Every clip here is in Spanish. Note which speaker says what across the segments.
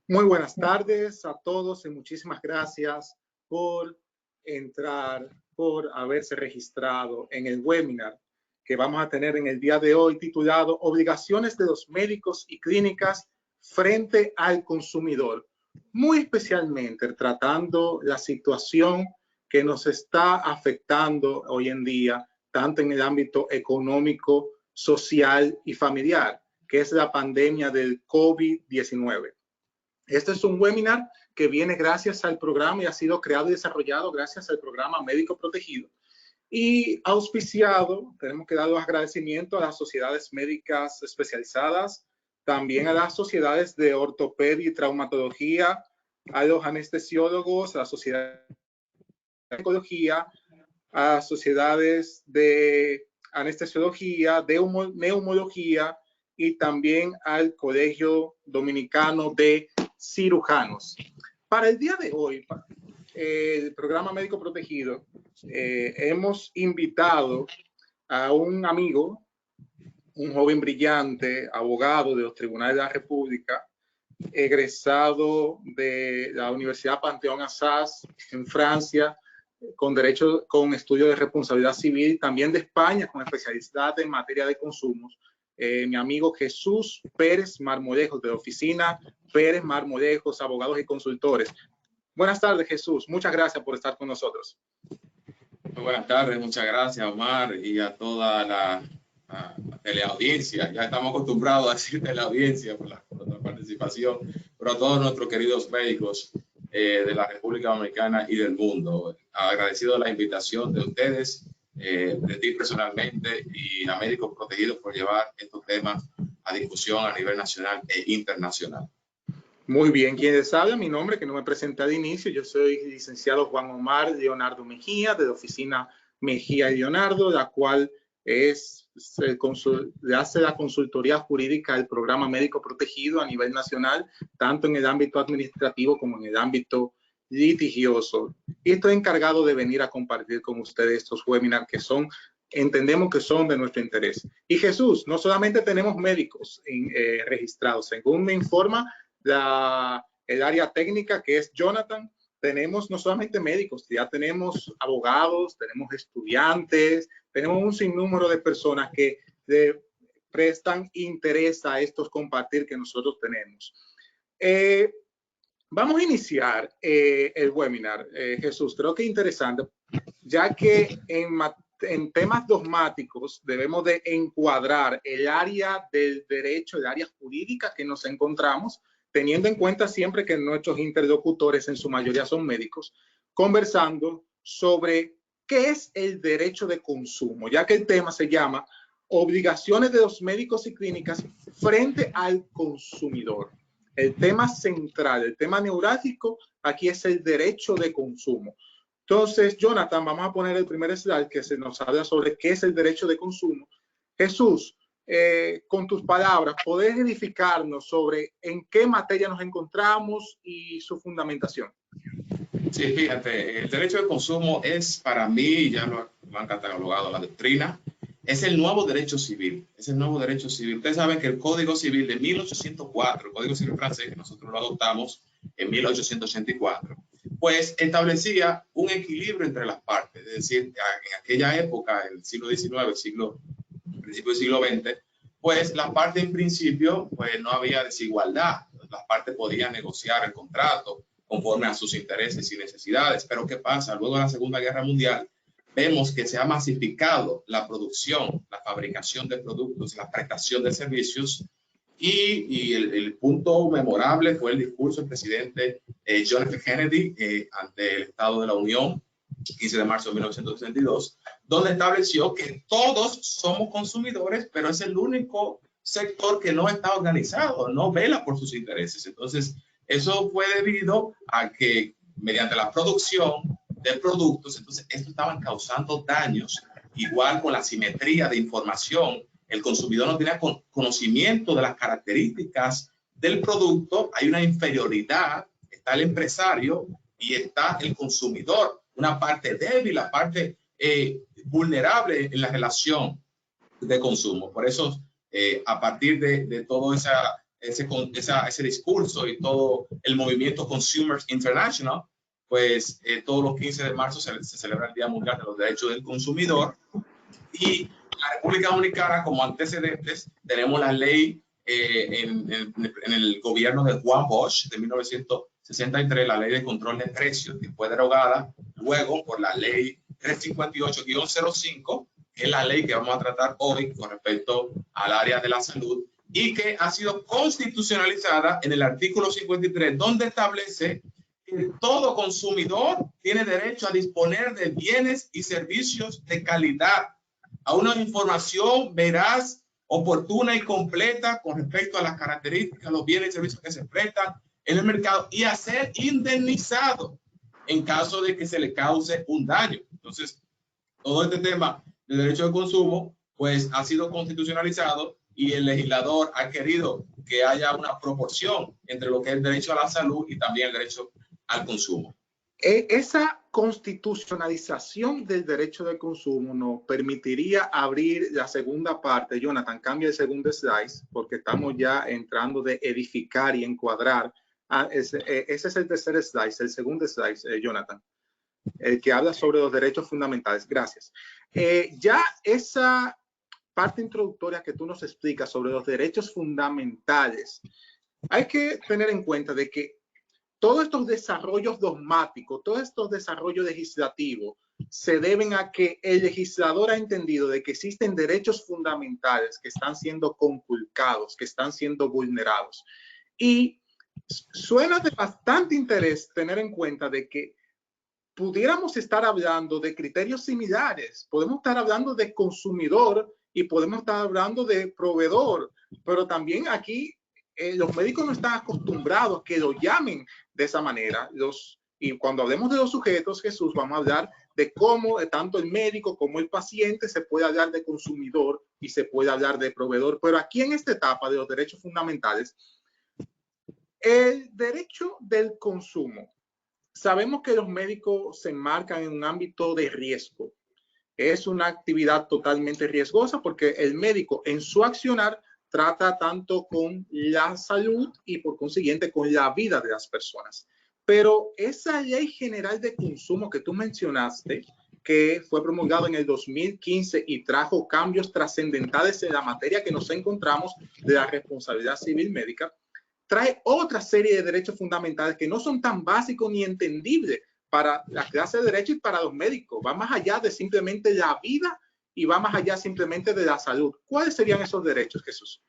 Speaker 1: Muy buenas tardes a todos y muchísimas gracias por entrar, por haberse registrado en el webinar que vamos a tener en el día de hoy titulado Obligaciones de los médicos y clínicas frente al consumidor, muy especialmente tratando la situación que nos está afectando hoy en día, tanto en el ámbito económico, social y familiar, que es la pandemia del COVID-19. Este es un webinar que viene gracias al programa y ha sido creado y desarrollado gracias al programa Médico Protegido y auspiciado. Tenemos que dar los agradecimientos a las sociedades médicas especializadas, también a las sociedades de ortopedia y traumatología, a los anestesiólogos, a la sociedad de oncología, a sociedades de anestesiología, de neumología y también al Colegio Dominicano de Cirujanos. Para el día de hoy, el programa Médico Protegido, hemos invitado a un amigo, un joven brillante, abogado de los tribunales de la República, egresado de la Universidad Panthéon-Assas en Francia, con estudios de responsabilidad civil, también de España, con especialidad en materia de consumos. Mi amigo Jesús Pérez Marmolejos, de la oficina Pérez Marmolejos, Abogados y Consultores. Buenas tardes, Jesús. Muchas gracias por estar con nosotros.
Speaker 2: Muy buenas tardes, muchas gracias, Omar, y a toda la teleaudiencia. Ya estamos acostumbrados a decir teleaudiencia por la participación, pero a todos nuestros queridos médicos de la República Dominicana y del mundo. Agradecido la invitación de ustedes, de ti personalmente y a Médicos Protegidos por llevar estos temas a discusión a nivel nacional e internacional.
Speaker 1: Muy bien, quien les habla, mi nombre, que no me presenté de inicio, yo soy licenciado Juan Omar Leonardo Mejía, de la oficina Mejía y Leonardo, la cual le hace la consultoría jurídica al programa Médico Protegido a nivel nacional, tanto en el ámbito administrativo como en el ámbito litigioso. Y estoy encargado de venir a compartir con ustedes estos webinars que entendemos que son de nuestro interés. Y Jesús, no solamente tenemos médicos registrados, según me informa el área técnica, que es Jonathan, tenemos no solamente médicos, ya tenemos abogados, tenemos estudiantes, tenemos un sinnúmero de personas que prestan interés a estos compartir que nosotros tenemos. Vamos a iniciar el webinar, Jesús. Creo que es interesante, ya que en temas dogmáticos debemos de encuadrar el área del derecho, el área jurídica que nos encontramos, teniendo en cuenta siempre que nuestros interlocutores en su mayoría son médicos, conversando sobre qué es el derecho de consumo, ya que el tema se llama obligaciones de los médicos y clínicas frente al consumidor. El tema central, el tema neurálgico aquí es el derecho de consumo. Entonces, Jonathan, vamos a poner el primer slide que se nos habla sobre qué es el derecho de consumo. Jesús, con tus palabras, ¿podés edificarnos sobre en qué materia nos encontramos y su fundamentación?
Speaker 2: Sí, fíjate, el derecho de consumo es para mí, ya lo han catalogado la doctrina, es el nuevo derecho civil, es el nuevo derecho civil. Ustedes saben que el Código Civil de 1804, el Código Civil francés, que nosotros lo adoptamos en 1884, pues establecía un equilibrio entre las partes, es decir, en aquella época, el siglo XIX, principio del siglo XX, pues las partes en principio, pues no había desigualdad, las partes podían negociar el contrato conforme a sus intereses y necesidades. Pero ¿qué pasa? Luego de la Segunda Guerra Mundial, vemos que se ha masificado la producción, la fabricación de productos, la prestación de servicios, y el punto memorable fue el discurso del presidente John F. Kennedy ante el Estado de la Unión, 15 de marzo de 1962, donde estableció que todos somos consumidores, pero es el único sector que no está organizado, no vela por sus intereses. Entonces, eso fue debido a que mediante la producción de productos, entonces esto estaban causando daños, igual con la simetría de información. El consumidor no tenía conocimiento de las características del producto, hay una inferioridad, está el empresario y está el consumidor, una parte débil, la parte vulnerable en la relación de consumo. Por eso, a partir de toda esa ese discurso y todo el movimiento Consumers International, pues todos los 15 de marzo se celebra el Día Mundial de los Derechos del Consumidor. Y la República Dominicana, como antecedentes, tenemos la ley en el gobierno de Juan Bosch de 1963, la ley de control de precios, que fue derogada luego por la ley 358-05, que es la ley que vamos a tratar hoy con respecto al área de la salud, y que ha sido constitucionalizada en el artículo 53, donde establece que todo consumidor tiene derecho a disponer de bienes y servicios de calidad, a una información veraz, oportuna y completa con respecto a las características, los bienes y servicios que se prestan en el mercado, y a ser indemnizado en caso de que se le cause un daño. Entonces, todo este tema de derecho de consumo, pues ha sido constitucionalizado, y el legislador ha querido que haya una proporción entre lo que es el derecho a la salud y también el derecho al consumo.
Speaker 1: Esa constitucionalización del derecho del consumo nos permitiría abrir la segunda parte. Jonathan, cambia el segundo slide, porque estamos ya entrando de edificar y encuadrar. Ese es el tercer slide, el segundo slide, Jonathan, el que habla sobre los derechos fundamentales. Gracias. Ya esa parte introductoria que tú nos explicas sobre los derechos fundamentales, hay que tener en cuenta de que todos estos desarrollos dogmáticos, todos estos desarrollos legislativos se deben a que el legislador ha entendido de que existen derechos fundamentales que están siendo conculcados, que están siendo vulnerados. Y suena de bastante interés tener en cuenta de que pudiéramos estar hablando de criterios similares. Podemos estar hablando de consumidor y podemos estar hablando de proveedor, pero también aquí los médicos no están acostumbrados a que lo llamen de esa manera. Y cuando hablemos de los sujetos, Jesús, vamos a hablar de cómo tanto el médico como el paciente se puede hablar de consumidor y se puede hablar de proveedor. Pero aquí en esta etapa de los derechos fundamentales, el derecho del consumo, sabemos que los médicos se enmarcan en un ámbito de riesgo. Es una actividad totalmente riesgosa porque el médico en su accionar trata tanto con la salud y por consiguiente con la vida de las personas. Pero esa ley general de consumo que tú mencionaste, que fue promulgada en el 2015 y trajo cambios trascendentales en la materia que nos encontramos de la responsabilidad civil médica, trae otra serie de derechos fundamentales que no son tan básicos ni entendibles para la clase de derecho y para los médicos. Va más allá de simplemente la vida y va más allá simplemente de la salud. ¿Cuáles serían esos derechos, Jesús?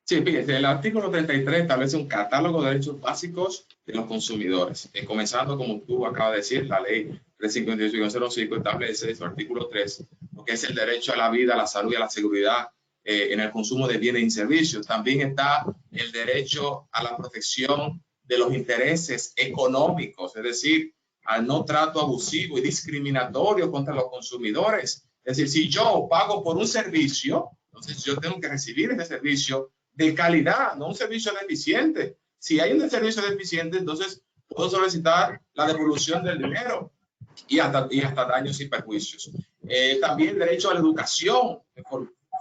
Speaker 2: Sí, fíjate, el artículo 33 establece un catálogo de derechos básicos de los consumidores. Comenzando, como tú acabas de decir, la ley 358-05 establece en su artículo 3 lo que es el derecho a la vida, a la salud y a la seguridad en el consumo de bienes y servicios. También está el derecho a la protección de los intereses económicos, es decir, al no trato abusivo y discriminatorio contra los consumidores. Es decir, si yo pago por un servicio, entonces yo tengo que recibir ese servicio de calidad, no un servicio deficiente. Si hay un servicio deficiente, entonces puedo solicitar la devolución del dinero y hasta daños y perjuicios. También derecho a la educación,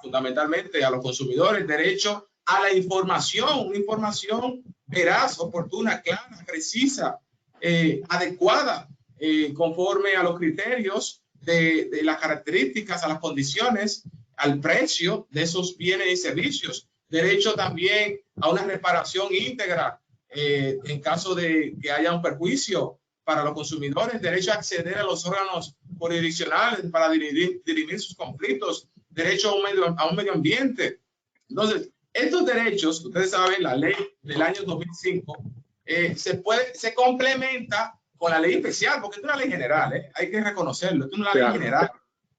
Speaker 2: fundamentalmente a los consumidores, derecho a la información, una información veraz, oportuna, clara, precisa, adecuada, conforme a los criterios de las características, a las condiciones, al precio de esos bienes y servicios. Derecho también a una reparación íntegra en caso de que haya un perjuicio para los consumidores. Derecho a acceder a los órganos jurisdiccionales para dirimir sus conflictos. Derecho a un medio ambiente. Entonces, estos derechos, ustedes saben, la ley del año 2005 se complementa con la ley especial, porque es una ley general, hay que reconocerlo, es una ley general.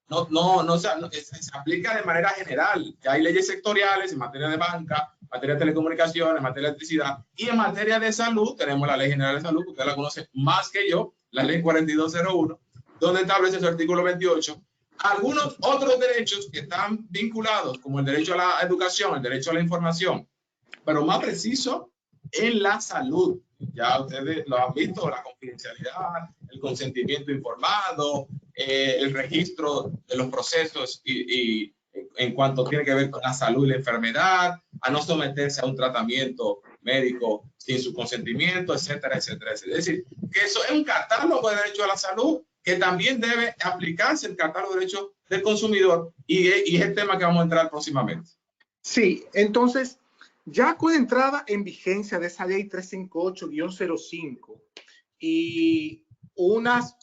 Speaker 2: Se aplica de manera general. Ya hay leyes sectoriales en materia de banca, en materia de telecomunicaciones, en materia de electricidad, y en materia de salud tenemos la Ley General de Salud, que usted la conoce más que yo, la Ley 4201, donde establece su artículo 28. Algunos otros derechos que están vinculados, como el derecho a la educación, el derecho a la información, pero más preciso en la salud. Ya ustedes lo han visto, la confidencialidad, el consentimiento informado, el registro de los procesos y en cuanto tiene que ver con la salud y la enfermedad, a no someterse a un tratamiento médico sin su consentimiento, etcétera, etcétera, etcétera. Es decir, que eso es un catálogo de derechos a la salud que también debe aplicarse el catálogo de derechos del consumidor y es el tema que vamos a entrar próximamente.
Speaker 1: Sí, entonces, ya con entrada en vigencia de esa ley 358-05 y unas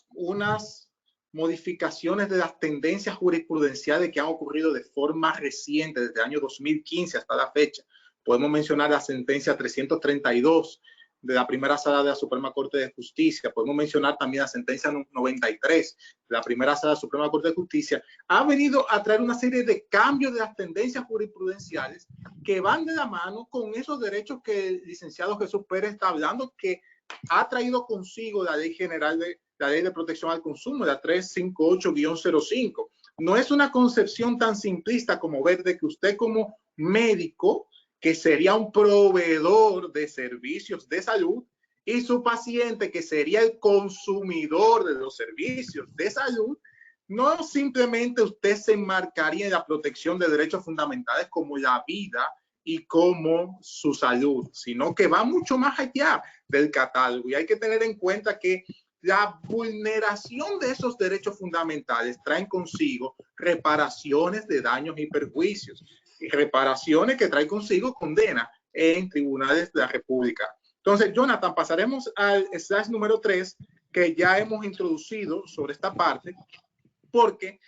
Speaker 1: modificaciones de las tendencias jurisprudenciales que han ocurrido de forma reciente, desde el año 2015 hasta la fecha, podemos mencionar la sentencia 332 de la primera sala de la Suprema Corte de Justicia, podemos mencionar también la sentencia 93 de la primera sala de la Suprema Corte de Justicia, ha venido a traer una serie de cambios de las tendencias jurisprudenciales que van de la mano con esos derechos que el licenciado Jesús Pérez está hablando, que ha traído consigo la Ley General de la Ley de Protección al Consumo, la 358-05. No es una concepción tan simplista como ver de que usted como médico, que sería un proveedor de servicios de salud, y su paciente, que sería el consumidor de los servicios de salud, no simplemente usted se enmarcaría en la protección de derechos fundamentales como la vida y como su salud, sino que va mucho más allá del catálogo. Y hay que tener en cuenta que la vulneración de esos derechos fundamentales traen consigo reparaciones de daños y perjuicios, y reparaciones que traen consigo condena en tribunales de la República. Entonces, Jonathan, pasaremos al slash número 3, que ya hemos introducido sobre esta parte, porque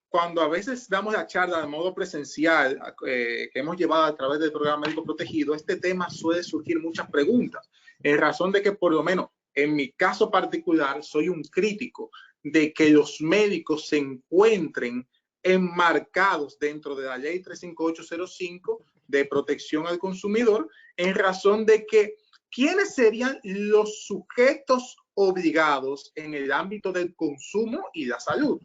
Speaker 1: cuando a veces damos la charla de modo presencial que hemos llevado a través del programa Médico Protegido, este tema suele surgir muchas preguntas, en razón de que, por lo menos en mi caso particular, soy un crítico de que los médicos se encuentren enmarcados dentro de la ley 35805 de protección al consumidor, en razón de que ¿quiénes serían los sujetos obligados en el ámbito del consumo y la salud?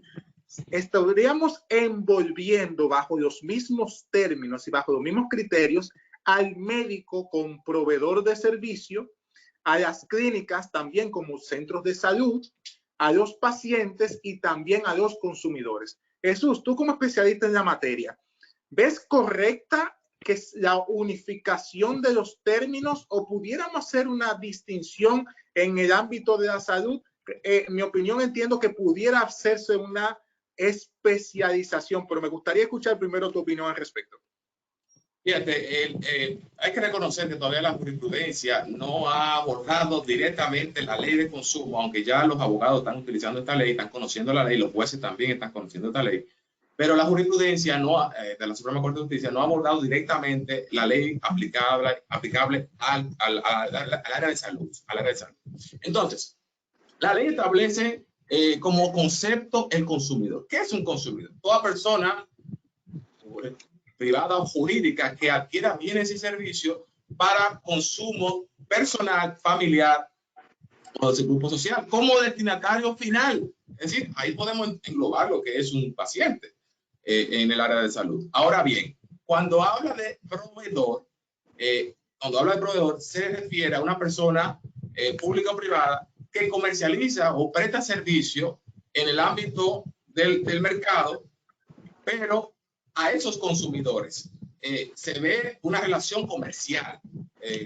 Speaker 1: Estaríamos envolviendo bajo los mismos términos y bajo los mismos criterios al médico como proveedor de servicio, a las clínicas también como centros de salud, a los pacientes y también a los consumidores. Jesús, tú como especialista en la materia, ¿ves correcta que es la unificación de los términos o pudiéramos hacer una distinción en el ámbito de la salud? En mi opinión, entiendo que pudiera hacerse una especialización, pero me gustaría escuchar primero tu opinión al respecto.
Speaker 2: Fíjate, hay que reconocer que todavía la jurisprudencia no ha abordado directamente la ley de consumo, aunque ya los abogados están utilizando esta ley, están conociendo la ley, los jueces también están conociendo esta ley, pero la jurisprudencia de la Suprema Corte de Justicia no ha abordado directamente la ley aplicable al área de salud, Entonces, la ley establece como concepto el consumidor. ¿Qué es un consumidor? Toda persona privada o jurídica que adquiera bienes y servicios para consumo personal, familiar o de grupo social, como destinatario final. Es decir, ahí podemos englobar lo que es un paciente en el área de salud. Ahora bien, cuando habla de proveedor, se refiere a una persona pública o privada que comercializa o presta servicio en el ámbito del mercado, pero a esos consumidores se ve una relación comercial,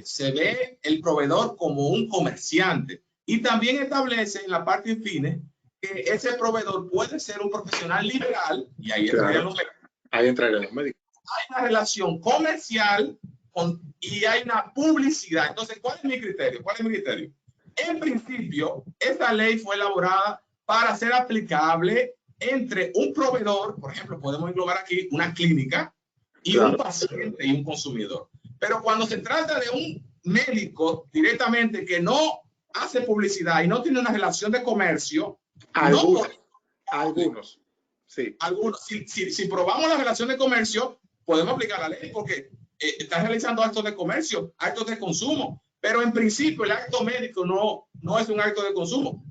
Speaker 2: se ve el proveedor como un comerciante y también establece en la parte infine que ese proveedor puede ser un profesional liberal y ahí entrarían los médicos.
Speaker 1: Ahí entrarían los médicos.
Speaker 2: Hay una relación comercial y hay una publicidad. Entonces, ¿cuál es mi criterio? En principio, esta ley fue elaborada para ser aplicable entre un proveedor, por ejemplo, podemos englobar aquí una clínica y un paciente y un consumidor. Pero cuando se trata de un médico directamente que no hace publicidad y no tiene una relación de comercio,
Speaker 1: algunos.
Speaker 2: Si probamos la relación de comercio, podemos aplicar la ley porque está realizando actos de comercio, actos de consumo, pero en principio el acto médico no es un acto de consumo.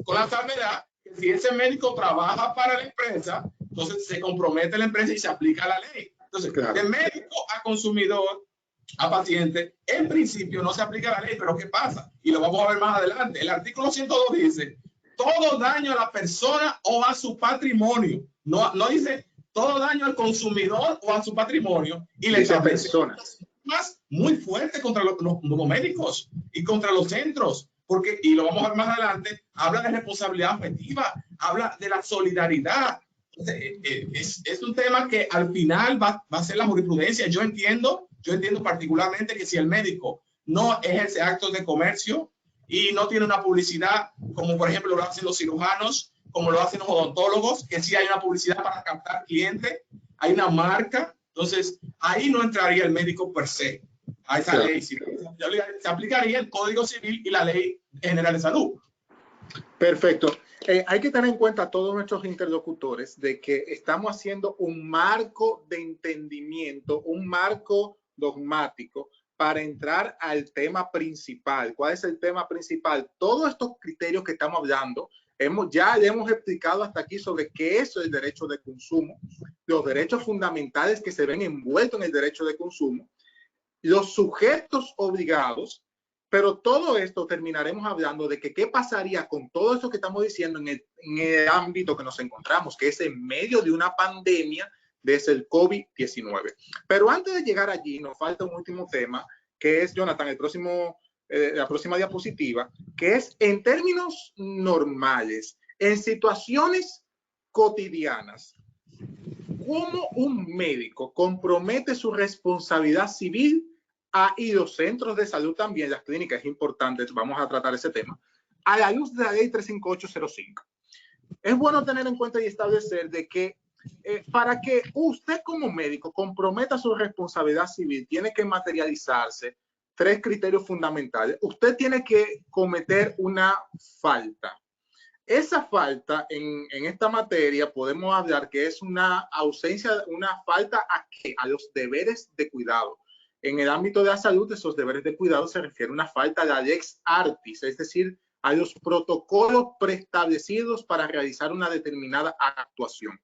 Speaker 2: Con la salvedad, si ese médico trabaja para la empresa, entonces se compromete la empresa y se aplica la ley. Entonces, de médico a consumidor, a paciente, en principio no se aplica la ley, pero ¿qué pasa? Y lo vamos a ver más adelante. El artículo 102 dice, todo daño a la persona o a su patrimonio. No dice todo daño al consumidor o a su patrimonio y le establece más muy fuerte contra los médicos y contra los centros, porque, y lo vamos a ver más adelante, habla de responsabilidad afectiva, habla de la solidaridad. Es un tema que al final va a ser la jurisprudencia. Yo entiendo particularmente que si el médico no ejerce actos de comercio y no tiene una publicidad, como por ejemplo lo hacen los cirujanos, como lo hacen los odontólogos, que sí hay una publicidad para captar clientes, hay una marca, entonces ahí no entraría el médico per se a esa ley. Se aplicaría el Código Civil y la Ley General de Salud.
Speaker 1: Perfecto. Hay que tener en cuenta a todos nuestros interlocutores de que estamos haciendo un marco de entendimiento, un marco dogmático para entrar al tema principal. ¿Cuál es el tema principal? Todos estos criterios que estamos hablando, ya le hemos explicado hasta aquí sobre qué es el derecho de consumo, los derechos fundamentales que se ven envueltos en el derecho de consumo, los sujetos obligados, pero todo esto terminaremos hablando de que qué pasaría con todo esto que estamos diciendo en el ámbito que nos encontramos, que es en medio de una pandemia desde el COVID-19. Pero antes de llegar allí, nos falta un último tema, que es, Jonathan, la próxima diapositiva, que es en términos normales, en situaciones cotidianas, ¿cómo un médico compromete su responsabilidad civil y los centros de salud también, las clínicas? Es importante, vamos a tratar ese tema, a la luz de la ley 35805. Es bueno tener en cuenta y establecer de que para que usted como médico comprometa su responsabilidad civil, tiene que materializarse 3 criterios fundamentales. Usted tiene que cometer una falta. Esa falta en esta materia podemos hablar que es una ausencia, una falta a los deberes de cuidado. En el ámbito de la salud, esos deberes de cuidado se refiere a una falta de la lex artis, es decir, a los protocolos preestablecidos para realizar una determinada actuación.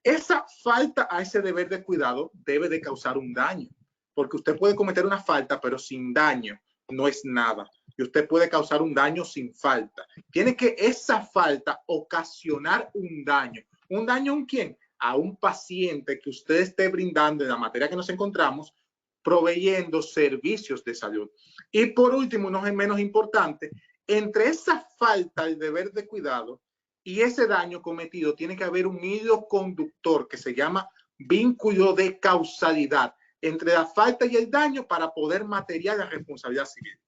Speaker 1: Esa falta a ese deber de cuidado debe de causar un daño, porque usted puede cometer una falta, pero sin daño no es nada. Y usted puede causar un daño sin falta. Tiene que esa falta ocasionar un daño. ¿Un daño a quién? A un paciente que usted esté brindando en la materia que nos encontramos, proveyendo servicios de salud. Y por último, no es menos importante, entre esa falta del deber de cuidado y ese daño cometido tiene que haber un hilo conductor que se llama vínculo de causalidad entre la falta y el daño para poder materializar la responsabilidad civil.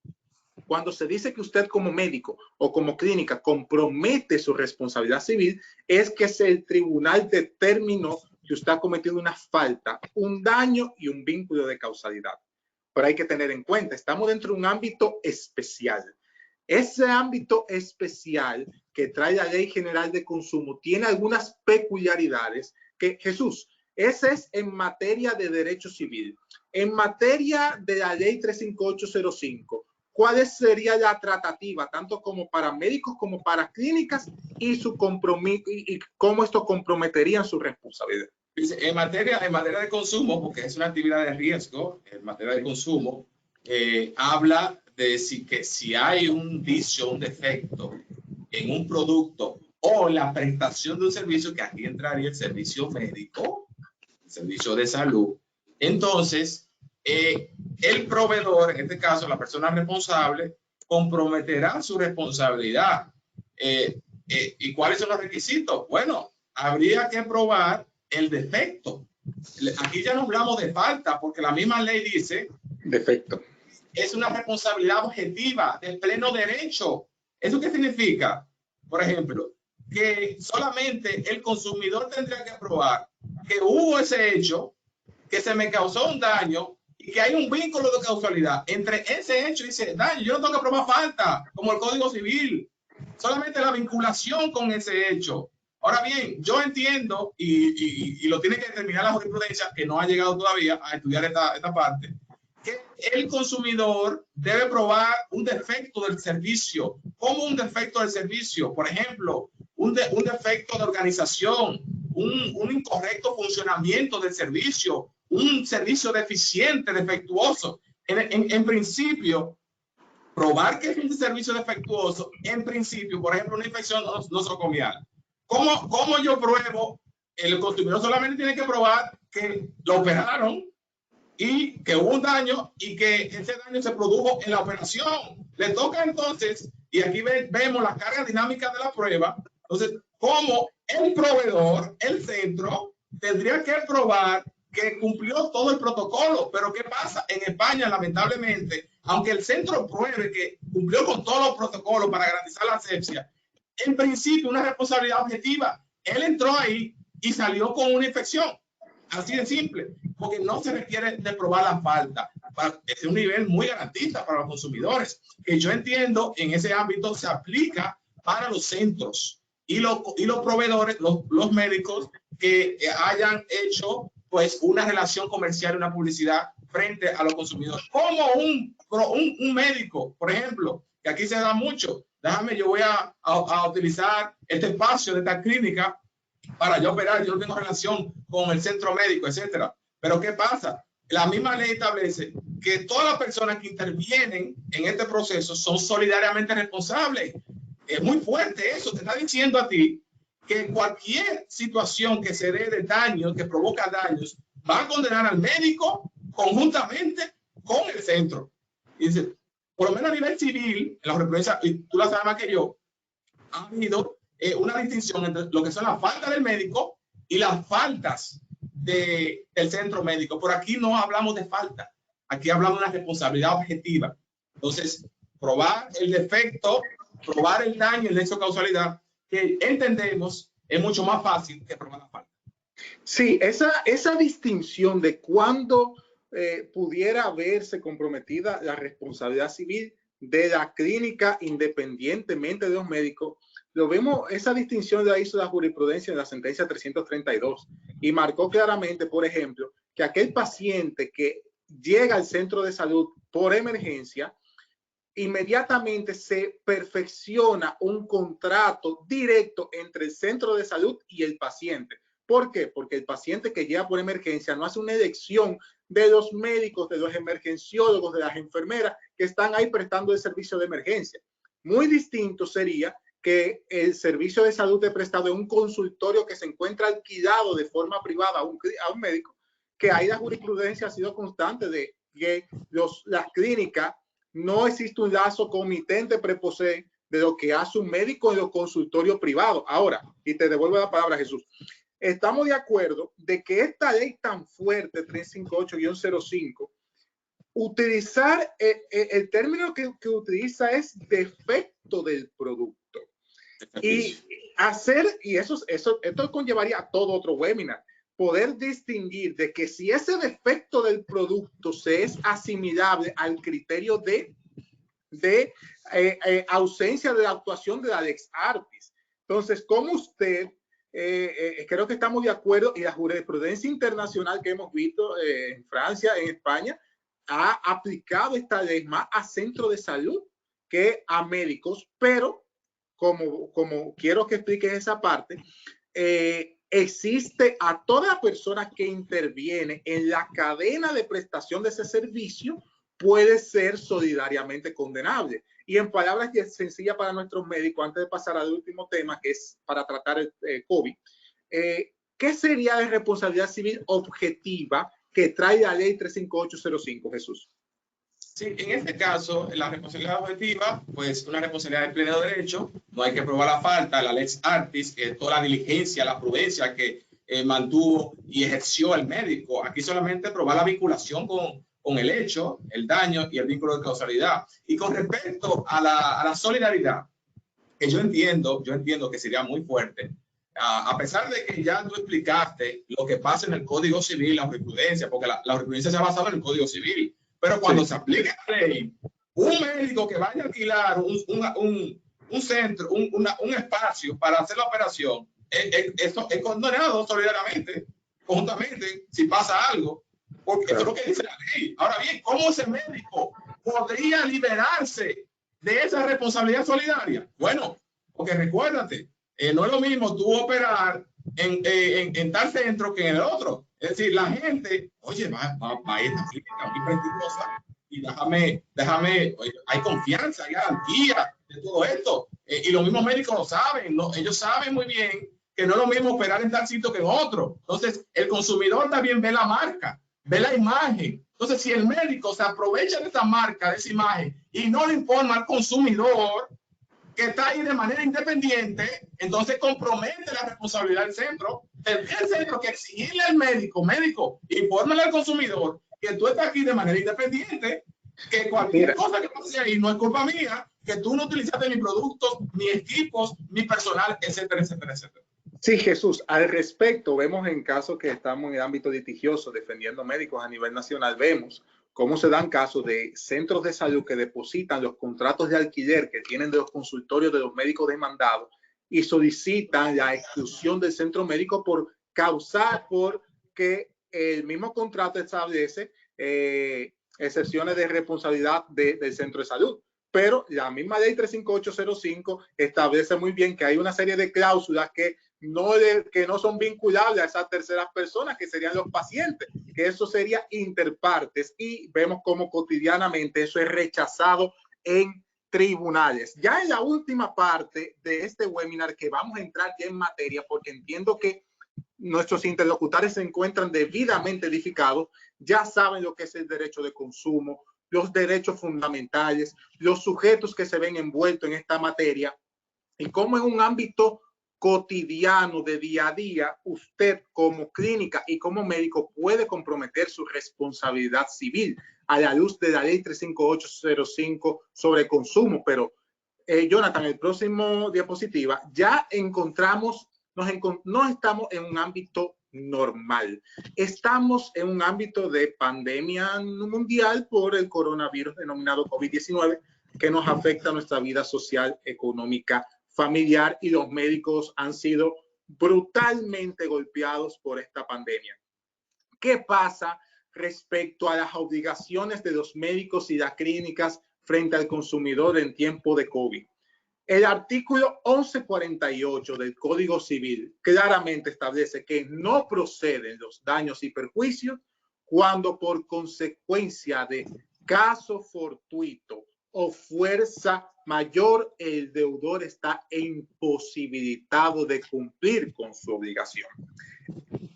Speaker 1: Cuando se dice que usted como médico o como clínica compromete su responsabilidad civil, es que el tribunal determinó que usted ha cometido una falta, un daño y un vínculo de causalidad. Pero hay que tener en cuenta, estamos dentro de un ámbito especial. Ese ámbito especial que trae la Ley General de Consumo tiene algunas peculiaridades que, Jesús, ese es en materia de derecho civil. En materia de la Ley 35805, ¿cuál sería la tratativa, tanto como para médicos como para clínicas y su compromiso y cómo esto comprometería su responsabilidad?
Speaker 2: En materia de consumo, porque es una actividad de riesgo, en materia de consumo, habla de si hay un vicio, un defecto en un producto o en la prestación de un servicio, que aquí entraría el servicio médico, el servicio de salud. Entonces, el proveedor, en este caso la persona responsable, comprometerá su responsabilidad. ¿Y cuáles son los requisitos? Bueno, habría que probar el defecto. Aquí ya no hablamos de falta, porque la misma ley dice
Speaker 1: defecto.
Speaker 2: Es una responsabilidad objetiva de pleno derecho. ¿Eso qué significa? Por ejemplo, que solamente el consumidor tendría que probar que hubo ese hecho, que se me causó un daño y que hay un vínculo de causalidad entre ese hecho y ese daño. Yo no tengo que probar falta, como el Código Civil. Solamente la vinculación con ese hecho. Ahora bien, yo entiendo, y lo tiene que determinar la jurisprudencia, que no ha llegado todavía a estudiar esta parte, que el consumidor debe probar un defecto del servicio. ¿Cómo un defecto del servicio? Por ejemplo, un defecto de organización, un incorrecto funcionamiento del servicio, un servicio deficiente, defectuoso. En principio, probar que es un servicio defectuoso, en principio, por ejemplo, una infección nosocomial. ¿Cómo yo pruebo el consumidor solamente tiene que probar que lo operaron y que hubo un daño y que ese daño se produjo en la operación. Le toca entonces, y aquí vemos la carga dinámica de la prueba, entonces, como el proveedor, el centro, tendría que probar que cumplió todo el protocolo. Pero ¿qué pasa? En España, lamentablemente, aunque el centro pruebe que cumplió con todos los protocolos para garantizar la asepsia, en principio una responsabilidad objetiva. Él entró ahí y salió con una infección. Así de simple, porque no se requiere de probar la falta. Es un nivel muy garantista para los consumidores, que yo entiendo en ese ámbito se aplica para los centros y los proveedores, los médicos que hayan hecho pues una relación comercial y una publicidad frente a los consumidores. Como un médico, por ejemplo, que aquí se da mucho. Déjame, yo voy a utilizar este espacio de esta clínica para yo operar, yo no tengo relación con el centro médico, etcétera. Pero ¿qué pasa? La misma ley establece que todas las personas que intervienen en este proceso son solidariamente responsables. Es muy fuerte eso, te está diciendo a ti que cualquier situación que se dé de daño, que provoca daños, va a condenar al médico conjuntamente con el centro. Y dice, por lo menos a nivel civil, en la jurisprudencia, y tú la sabes más que yo, ha habido una distinción entre lo que son las faltas del médico y las faltas del centro médico. Por aquí no hablamos de falta, aquí hablamos de una responsabilidad objetiva. Entonces, probar el defecto, probar el daño, el nexo de causalidad, que entendemos es mucho más fácil que probar la falta.
Speaker 1: Sí, esa distinción de cuándo pudiera verse comprometida la responsabilidad civil de la clínica independientemente de los médicos, lo vemos, esa distinción la hizo la jurisprudencia en la sentencia 332 y marcó claramente, por ejemplo, que aquel paciente que llega al centro de salud por emergencia, inmediatamente se perfecciona un contrato directo entre el centro de salud y el paciente. ¿Por qué? Porque el paciente que llega por emergencia no hace una elección de los médicos, de los emergenciólogos, de las enfermeras que están ahí prestando el servicio de emergencia. Muy distinto sería que el servicio de salud es prestado en un consultorio que se encuentra alquilado de forma privada a un médico, que ahí la jurisprudencia ha sido constante de que las clínicas no existe un lazo comitente preposee de lo que hace un médico en los consultorios privados. Ahora, y te devuelvo la palabra, Jesús, estamos de acuerdo de que esta ley tan fuerte, 358-05, utilizar el término que utiliza es defecto del producto. Y hacer, y esto conllevaría a todo otro webinar, poder distinguir de que si ese defecto del producto se es asimilable al criterio de ausencia de la actuación de la lex artis. Entonces, como usted, creo que estamos de acuerdo, y la jurisprudencia internacional que hemos visto en Francia, en España, ha aplicado esta ley más a centros de salud que a médicos, pero como quiero que expliques esa parte, existe a toda persona que interviene en la cadena de prestación de ese servicio puede ser solidariamente condenable. Y en palabras sencillas para nuestros médicos, antes de pasar al último tema, que es para tratar el COVID, ¿qué sería la responsabilidad civil objetiva que trae la ley 35805, Jesús?
Speaker 2: Sí, en este caso, la responsabilidad objetiva, pues una responsabilidad de pleno derecho, no hay que probar la falta, la lex artis, toda la diligencia, la prudencia que mantuvo y ejerció el médico. Aquí solamente probar la vinculación con el hecho, el daño y el vínculo de causalidad. Y con respecto a la solidaridad, que yo entiendo que sería muy fuerte, a pesar de que ya tú explicaste lo que pasa en el Código Civil, la jurisprudencia, porque la jurisprudencia se ha basado en el Código Civil. Pero cuando se aplica la ley, un médico que vaya a alquilar un centro, un espacio para hacer la operación, eso es condenado solidariamente, conjuntamente, si pasa algo, porque eso es lo que dice la ley. Ahora bien, ¿cómo ese médico podría liberarse de esa responsabilidad solidaria? Bueno, porque recuérdate, no es lo mismo tú operar en tal centro que en el otro. Es decir, la gente, oye, va a esta clínica muy prestigiosa y déjame, oye, hay confianza, hay garantía de todo esto. Y los mismos médicos lo saben, ¿no? Ellos saben muy bien que no es lo mismo operar en tal sitio que en otro. Entonces, el consumidor también ve la marca, ve la imagen. Entonces, si el médico se aprovecha de esa marca, de esa imagen, y no le informa al consumidor que está ahí de manera independiente, entonces compromete la responsabilidad del centro. El centro que exigirle al médico, infórmale al consumidor que tú estás aquí de manera independiente, que cualquier cosa que pase ahí no es culpa mía, que tú no utilizaste mis productos, mis equipos, mi personal, etcétera, etcétera, etcétera.
Speaker 1: Sí, Jesús, al respecto, vemos en casos que estamos en el ámbito litigioso defendiendo médicos a nivel nacional, vemos cómo se dan casos de centros de salud que depositan los contratos de alquiler que tienen de los consultorios de los médicos demandados y solicitan la exclusión del centro médico por que el mismo contrato establece excepciones de responsabilidad del centro de salud. Pero la misma ley 35805 establece muy bien que hay una serie de cláusulas que no son vinculables a esas terceras personas, que serían los pacientes, que eso sería interpartes, y vemos cómo cotidianamente eso es rechazado en tribunales. Ya en la última parte de este webinar, que vamos a entrar ya en materia, porque entiendo que nuestros interlocutores se encuentran debidamente edificados, ya saben lo que es el derecho de consumo, los derechos fundamentales, los sujetos que se ven envueltos en esta materia y cómo en un ámbito cotidiano de día a día usted como clínica y como médico puede comprometer su responsabilidad civil a la luz de la ley 35805 sobre consumo. Pero Jonathan, el próximo diapositiva, ya encontramos, no estamos en un ámbito normal. Estamos en un ámbito de pandemia mundial por el coronavirus denominado COVID-19 que nos afecta a nuestra vida social, económica, familiar, y los médicos han sido brutalmente golpeados por esta pandemia. ¿Qué pasa respecto a las obligaciones de los médicos y las clínicas frente al consumidor en tiempo de COVID? El artículo 1148 del Código Civil claramente establece que no proceden los daños y perjuicios cuando por consecuencia de caso fortuito o fuerza mayor el deudor está imposibilitado de cumplir con su obligación.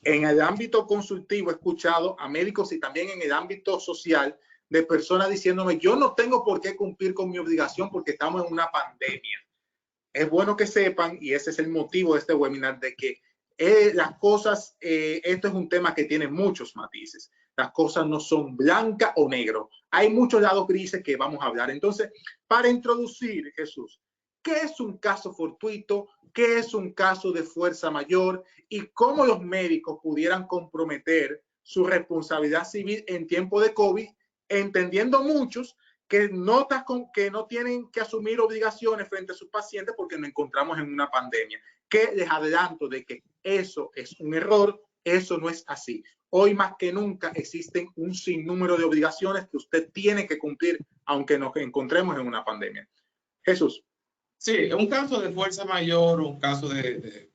Speaker 1: En el ámbito consultivo he escuchado a médicos y también en el ámbito social de personas diciéndome: yo no tengo por qué cumplir con mi obligación porque estamos en una pandemia. Es bueno que sepan, y ese es el motivo de este webinar, de que las cosas, esto es un tema que tiene muchos matices. Las cosas no son blanca o negro. Hay muchos lados grises que vamos a hablar. Entonces, para introducir, Jesús, ¿qué es un caso fortuito? ¿Qué es un caso de fuerza mayor? Y cómo los médicos pudieran comprometer su responsabilidad civil en tiempo de COVID, entendiendo muchos que no tienen que asumir obligaciones frente a sus pacientes porque nos encontramos en una pandemia. Que les adelanto de que eso es un error, eso no es así. Hoy más que nunca existen un sinnúmero de obligaciones que usted tiene que cumplir aunque nos encontremos en una pandemia. Jesús.
Speaker 2: Sí, un caso de fuerza mayor, un caso de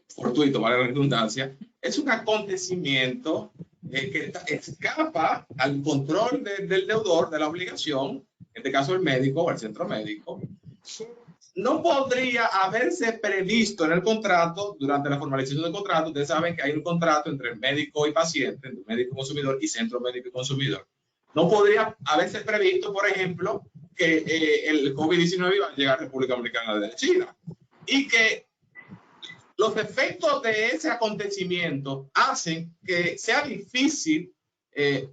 Speaker 2: fortuito, vale la redundancia, es un acontecimiento que escapa al control del deudor de la obligación, en este caso el médico o el centro médico. No podría haberse previsto en el contrato, durante la formalización del contrato. Ustedes saben que hay un contrato entre el médico y paciente, entre el médico y consumidor y centro médico y consumidor. No podría haberse previsto, por ejemplo, que el COVID-19 iba a llegar a República Dominicana desde China y que los efectos de ese acontecimiento hacen que sea difícil,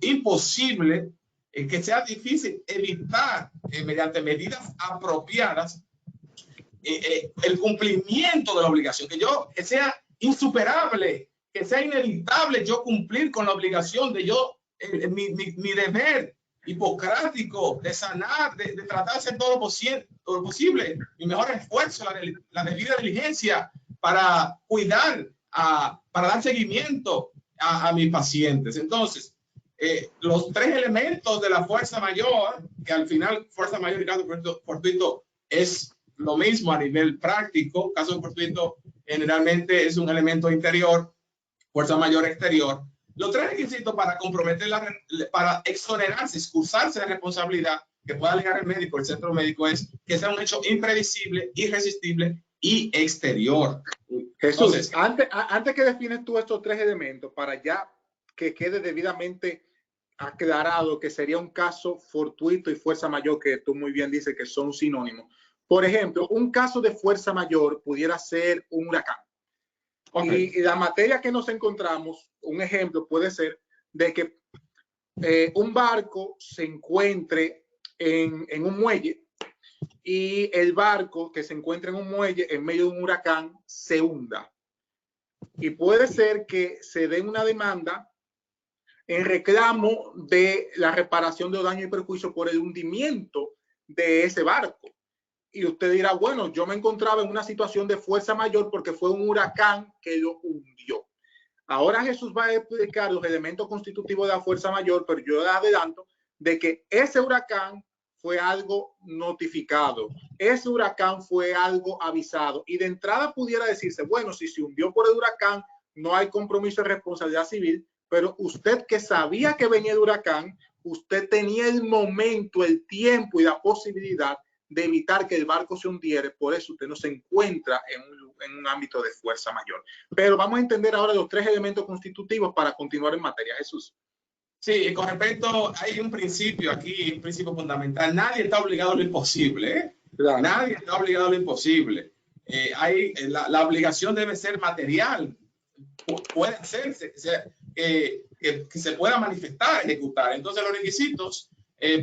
Speaker 2: imposible, que sea difícil evitar mediante medidas apropiadas el cumplimiento de la obligación, que sea insuperable, que sea inevitable yo cumplir con la obligación de mi deber hipocrático de sanar, de tratar de hacer todo lo posible, mi mejor esfuerzo, la debida diligencia para cuidar, para dar seguimiento a mis pacientes. Entonces, los tres elementos de la fuerza mayor, que al final fuerza mayor y caso fortuito es lo mismo a nivel práctico. Caso fortuito generalmente es un elemento interior, fuerza mayor exterior. Los tres requisitos para comprometer, para exonerarse, excusarse de responsabilidad que pueda alegar el médico, el centro médico, es que sea un hecho imprevisible, irresistible y exterior.
Speaker 1: Jesús,
Speaker 2: Entonces,
Speaker 1: antes que defines tú estos tres elementos, para ya que quede debidamente aclarado que sería un caso fortuito y fuerza mayor, que tú muy bien dices que son sinónimos. Por ejemplo, un caso de fuerza mayor pudiera ser un huracán. Okay. Y la materia que nos encontramos, un ejemplo puede ser de que un barco se encuentre en un muelle y el barco que se encuentra en un muelle en medio de un huracán se hunda. Y puede ser que se dé una demanda en reclamo de la reparación de daño y perjuicio por el hundimiento de ese barco. Y usted dirá, bueno, yo me encontraba en una situación de fuerza mayor porque fue un huracán que lo hundió. Ahora Jesús va a explicar los elementos constitutivos de la fuerza mayor, pero yo le adelanto de que ese huracán fue algo notificado, ese huracán fue algo avisado, y de entrada pudiera decirse, bueno, si se hundió por el huracán, no hay compromiso de responsabilidad civil, pero usted que sabía que venía el huracán, usted tenía el momento, el tiempo y la posibilidad de evitar que el barco se hundiera, por eso usted no se encuentra en un ámbito de fuerza mayor. Pero vamos a entender ahora los tres elementos constitutivos para continuar en materia. Jesús.
Speaker 2: Sí, con respecto, hay un principio aquí, un principio fundamental. Nadie está obligado a lo imposible, ¿eh? Claro. Nadie está obligado a lo imposible. La obligación debe ser material. Puede hacerse, que se pueda manifestar, ejecutar. Entonces, los requisitos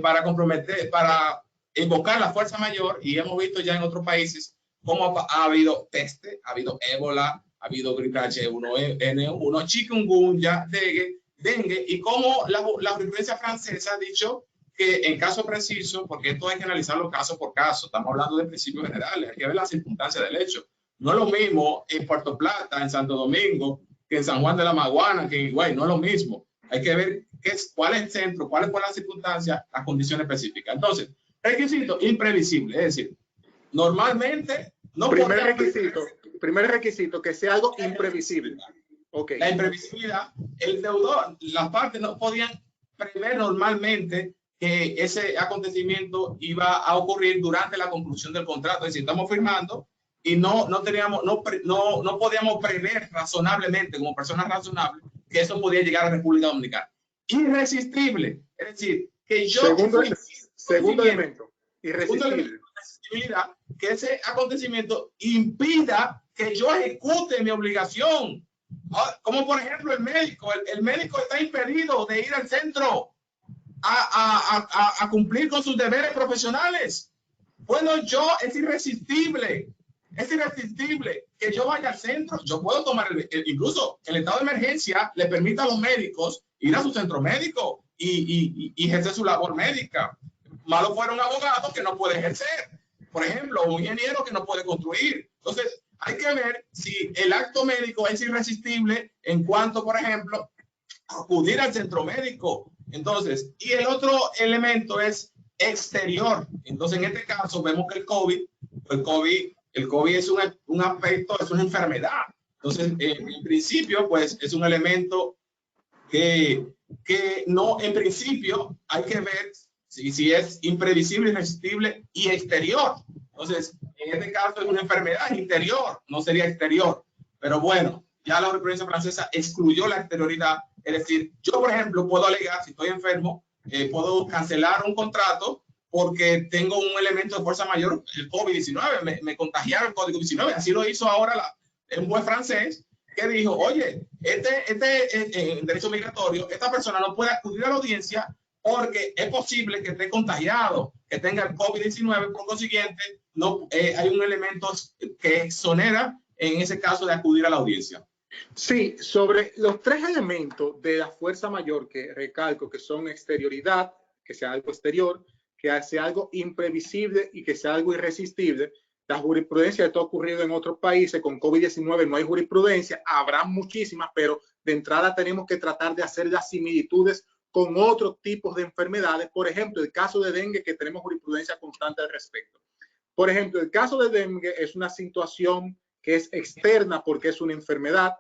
Speaker 2: para comprometer, para invocar la fuerza mayor, y hemos visto ya en otros países cómo ha habido peste, ha habido ébola, ha habido gripe H1N1, chikungunya, dengue, y cómo la jurisprudencia francesa ha dicho que en caso preciso, porque esto hay que analizarlo caso por caso, estamos hablando de principios generales, hay que ver las circunstancias del hecho. No es lo mismo en Puerto Plata, en Santo Domingo, que en San Juan de la Maguana, que en Higüey, no es lo mismo. Hay que ver cuál es el centro, cuáles fueron las circunstancias, las condiciones específicas. Entonces, requisito imprevisible, es decir, normalmente no
Speaker 1: primer requisito, que sea algo imprevisible.
Speaker 2: Okay. La imprevisibilidad, el deudor, las partes no podían prever normalmente que ese acontecimiento iba a ocurrir durante la conclusión del contrato. Es decir, estamos firmando y no podíamos prever razonablemente, como personas razonables, que eso podía llegar a la República Dominicana. Irresistible, es decir, que yo...
Speaker 1: Segundo elemento, irresistible.
Speaker 2: Que ese acontecimiento impida que yo ejecute mi obligación. Como por ejemplo el médico está impedido de ir al centro a cumplir con sus deberes profesionales. Bueno, es irresistible que yo vaya al centro. Yo puedo tomar, incluso el estado de emergencia le permite a los médicos ir a su centro médico y ejercer su labor médica. Malo fuera un abogado que no puede ejercer, por ejemplo, un ingeniero que no puede construir. Entonces, hay que ver si el acto médico es irresistible en cuanto, por ejemplo, acudir al centro médico. Entonces, y el otro elemento es exterior. Entonces, en este caso, vemos que el COVID es un aspecto, es una enfermedad. Entonces, en principio, pues, es un elemento que no, en principio, hay que ver si es imprevisible, irresistible y exterior. Entonces, en este caso es una enfermedad interior, no sería exterior. Pero bueno, ya la jurisprudencia francesa excluyó la exterioridad. Es decir, yo, por ejemplo, puedo alegar, si estoy enfermo, puedo cancelar un contrato porque tengo un elemento de fuerza mayor, el COVID-19, me contagiaron el COVID-19. Así lo hizo ahora un juez francés que dijo, oye, en derecho migratorio, esta persona no puede acudir a la audiencia porque es posible que esté contagiado, que tenga el COVID-19, por consiguiente, no, hay un elemento que exonera en ese caso de acudir a la audiencia.
Speaker 1: Sí, sobre los tres elementos de la fuerza mayor que recalco, que son exterioridad, que sea algo exterior, que sea algo imprevisible y que sea algo irresistible. La jurisprudencia, esto ha ocurrido en otros países, con COVID-19 no hay jurisprudencia, habrá muchísimas, pero de entrada tenemos que tratar de hacer las similitudes con otros tipos de enfermedades. Por ejemplo, el caso de dengue, que tenemos jurisprudencia constante al respecto. Por ejemplo, el caso de dengue es una situación que es externa porque es una enfermedad,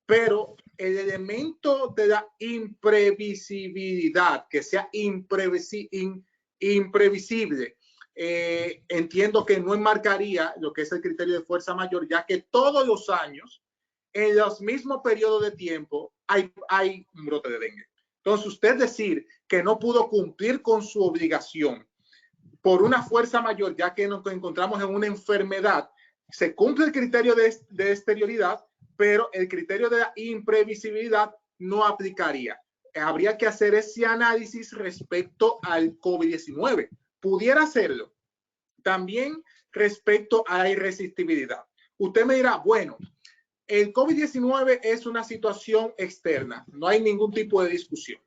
Speaker 1: pero el elemento de la imprevisibilidad, que sea imprevisible, entiendo que no enmarcaría lo que es el criterio de fuerza mayor, ya que todos los años, en los mismos periodos de tiempo, hay un brote de dengue. Entonces, usted decir que no pudo cumplir con su obligación por una fuerza mayor, ya que nos encontramos en una enfermedad, se cumple el criterio de exterioridad, pero el criterio de la imprevisibilidad no aplicaría. Habría que hacer ese análisis respecto al COVID-19. Pudiera hacerlo también respecto a la irresistibilidad. Usted me dirá, bueno, el COVID-19 es una situación externa, no hay ningún tipo de discusión,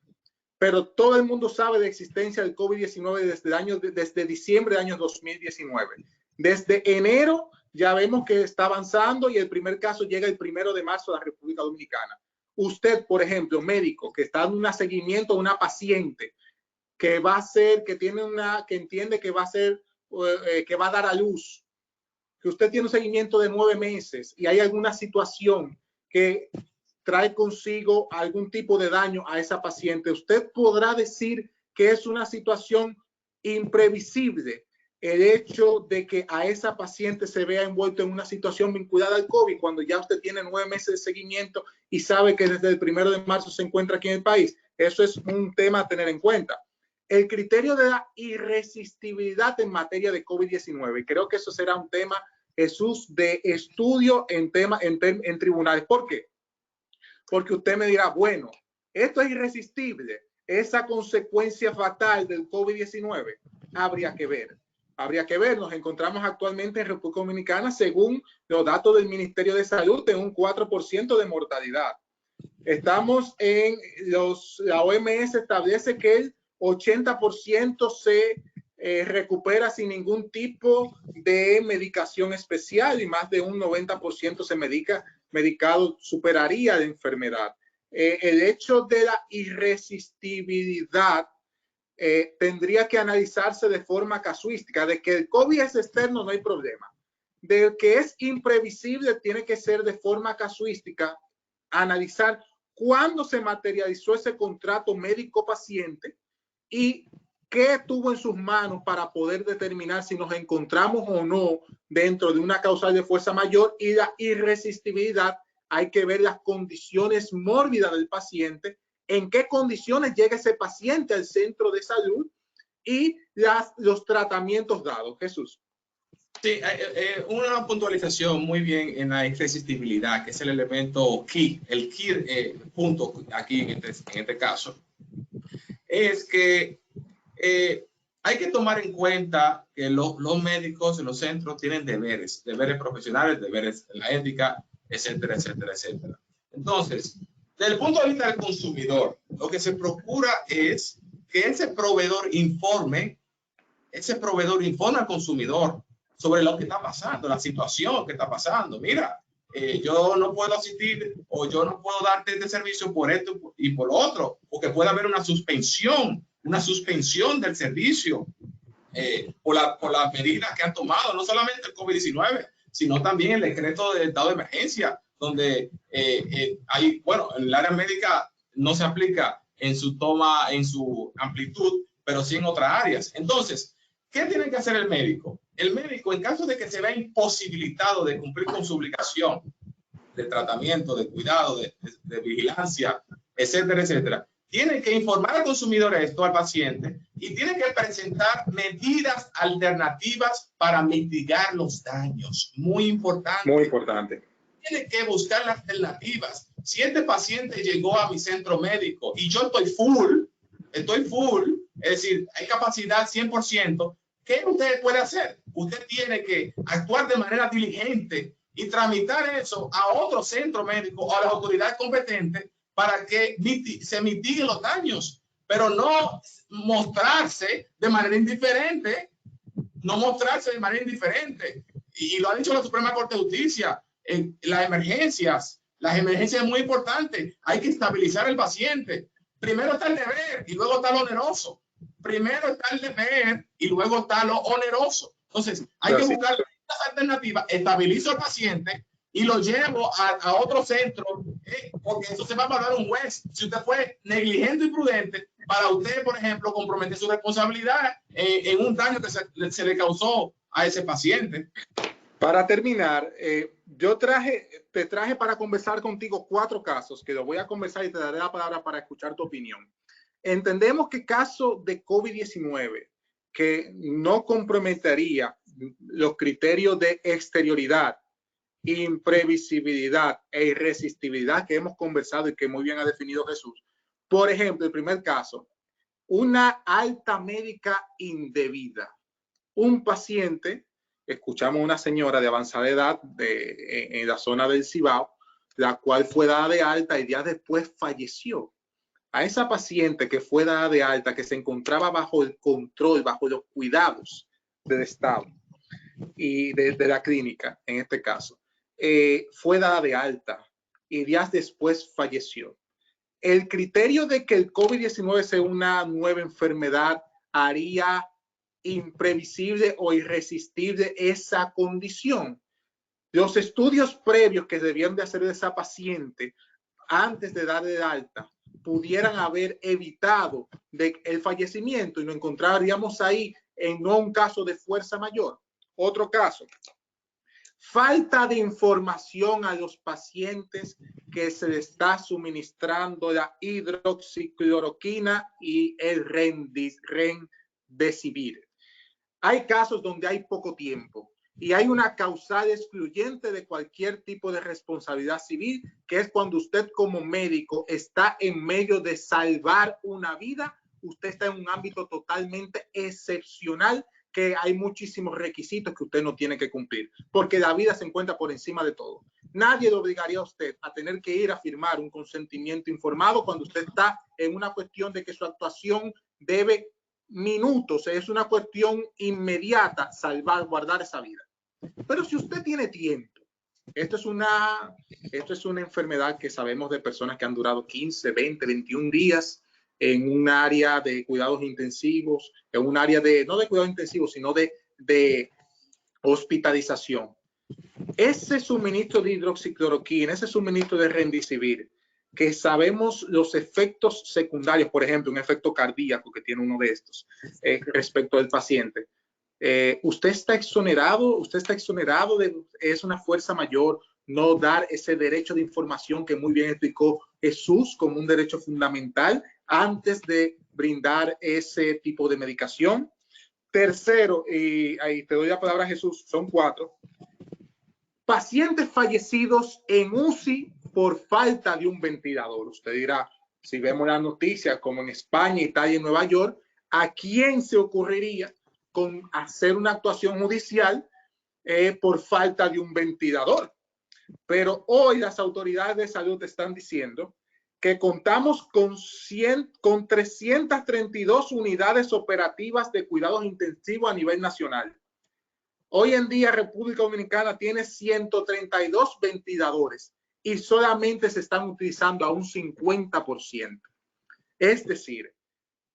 Speaker 1: pero todo el mundo sabe de la existencia del COVID-19 desde diciembre del año 2019. Desde enero ya vemos que está avanzando y el primer caso llega el 1 de marzo a la República Dominicana. Usted, por ejemplo, médico, que está en un seguimiento a una paciente que va a ser, que entiende que va a ser, que va a dar a luz, que usted tiene un seguimiento de 9 meses y hay alguna situación que trae consigo algún tipo de daño a esa paciente, usted podrá decir que es una situación imprevisible el hecho de que a esa paciente se vea envuelto en una situación vinculada al COVID cuando ya usted tiene 9 meses de seguimiento y sabe que desde el 1 de marzo se encuentra aquí en el país. Eso es un tema a tener en cuenta. El criterio de la irresistibilidad en materia de COVID-19, creo que eso será un tema, Jesús, de estudio en tribunales. ¿Por qué? Porque usted me dirá, bueno, esto es irresistible, esa consecuencia fatal del COVID-19, habría que ver. Habría que ver, nos encontramos actualmente en República Dominicana, según los datos del Ministerio de Salud, en un 4% de mortalidad. Estamos en la OMS establece que el 80% se recupera sin ningún tipo de medicación especial y más de un 90% se medicado, superaría la enfermedad. El hecho de la irresistibilidad tendría que analizarse de forma casuística. De que el COVID es externo no hay problema. De que es imprevisible tiene que ser de forma casuística, analizar cuándo se materializó ese contrato médico-paciente y qué tuvo en sus manos para poder determinar si nos encontramos o no dentro de una causal de fuerza mayor. Y la irresistibilidad, hay que ver las condiciones mórbidas del paciente, en qué condiciones llega ese paciente al centro de salud y los tratamientos dados. Jesús.
Speaker 2: Sí, una puntualización muy bien en la irresistibilidad, que es el elemento key, el key punto aquí en este caso, es que hay que tomar en cuenta que los médicos en los centros tienen deberes profesionales, deberes en la ética, etcétera, etcétera, etcétera. Entonces, desde el punto de vista del consumidor, lo que se procura es que ese proveedor informe al consumidor sobre lo que está pasando, la situación que está pasando. Mira, yo no puedo asistir o yo no puedo darte este servicio por esto y por lo otro, porque puede haber una suspensión del servicio por las medidas que han tomado, no solamente el COVID-19, sino también el decreto de estado de emergencia, donde hay, bueno, en el área médica no se aplica en su amplitud, pero sí en otras áreas. Entonces, ¿qué tiene que hacer el médico? El médico, en caso de que se vea imposibilitado de cumplir con su obligación de tratamiento, de cuidado, de vigilancia, etcétera, etcétera, tiene que informar al consumidor esto, al paciente, y tiene que presentar medidas alternativas para mitigar los daños. Muy importante.
Speaker 1: Muy importante.
Speaker 2: Tiene que buscar las alternativas. Si este paciente llegó a mi centro médico y yo estoy full, es decir, hay capacidad 100%, ¿qué usted puede hacer? Usted tiene que actuar de manera diligente y tramitar eso a otro centro médico o a las autoridades competentes para que se mitiguen los daños, pero no mostrarse de manera indiferente, Y lo ha dicho la Suprema Corte de Justicia, las emergencias es muy importante, hay que estabilizar el paciente. Primero está el deber y luego está lo oneroso. Primero está el deber y luego está lo oneroso. Entonces, hay que buscar las alternativas, estabilizo al paciente, y lo llevo a otro centro, porque eso se va a mandar un juez. Si usted fue negligente y prudente, para usted, por ejemplo, comprometer su responsabilidad en un daño que se le causó a ese paciente.
Speaker 1: Para terminar, te traje para conversar contigo 4 casos que lo voy a conversar y te daré la palabra para escuchar tu opinión. Entendemos que caso de COVID-19 que no comprometería los criterios de exterioridad, imprevisibilidad e irresistibilidad que hemos conversado y que muy bien ha definido Jesús. Por ejemplo, el primer caso, una alta médica indebida. Un paciente, escuchamos una señora de avanzada edad en la zona del Cibao, la cual fue dada de alta y días después falleció. A esa paciente que fue dada de alta, que se encontraba bajo el control, bajo los cuidados del Estado y de la clínica, en este caso, fue dada de alta y días después falleció. El criterio de que el COVID-19 sea una nueva enfermedad haría imprevisible o irresistible esa condición. Los estudios previos que debían de hacer de esa paciente antes de darle de alta pudieran haber evitado el fallecimiento y nos encontraríamos ahí en no un caso de fuerza mayor. Otro caso, falta de información a los pacientes que se les está suministrando la hidroxicloroquina y el remdesivir. Hay casos donde hay poco tiempo y hay una causal excluyente de cualquier tipo de responsabilidad civil, que es cuando usted como médico está en medio de salvar una vida, usted está en un ámbito totalmente excepcional, que hay muchísimos requisitos que usted no tiene que cumplir, porque la vida se encuentra por encima de todo. Nadie le obligaría a usted a tener que ir a firmar un consentimiento informado cuando usted está en una cuestión de que su actuación debe minutos, es una cuestión inmediata salvaguardar esa vida. Pero si usted tiene tiempo, esto es una enfermedad que sabemos de personas que han durado 15, 20, 21 días en un área de cuidados intensivos, en un área no de cuidados intensivos, sino de hospitalización. Ese suministro de hidroxicloroquina, ese suministro de remdesivir, que sabemos los efectos secundarios, por ejemplo, un efecto cardíaco que tiene uno de estos respecto al paciente. Usted está exonerado es una fuerza mayor no dar ese derecho de información que muy bien explicó Jesús como un derecho fundamental antes de brindar ese tipo de medicación. Tercero, y ahí te doy la palabra, Jesús, son 4. Pacientes fallecidos en UCI por falta de un ventilador. Usted dirá, si vemos las noticias como en España, Italia y Nueva York, ¿a quién se ocurriría con hacer una actuación judicial por falta de un ventilador? Pero hoy las autoridades de salud están diciendo que contamos con 332 unidades operativas de cuidados intensivos a nivel nacional. Hoy en día República Dominicana tiene 132 ventiladores y solamente se están utilizando a un 50%. Es decir,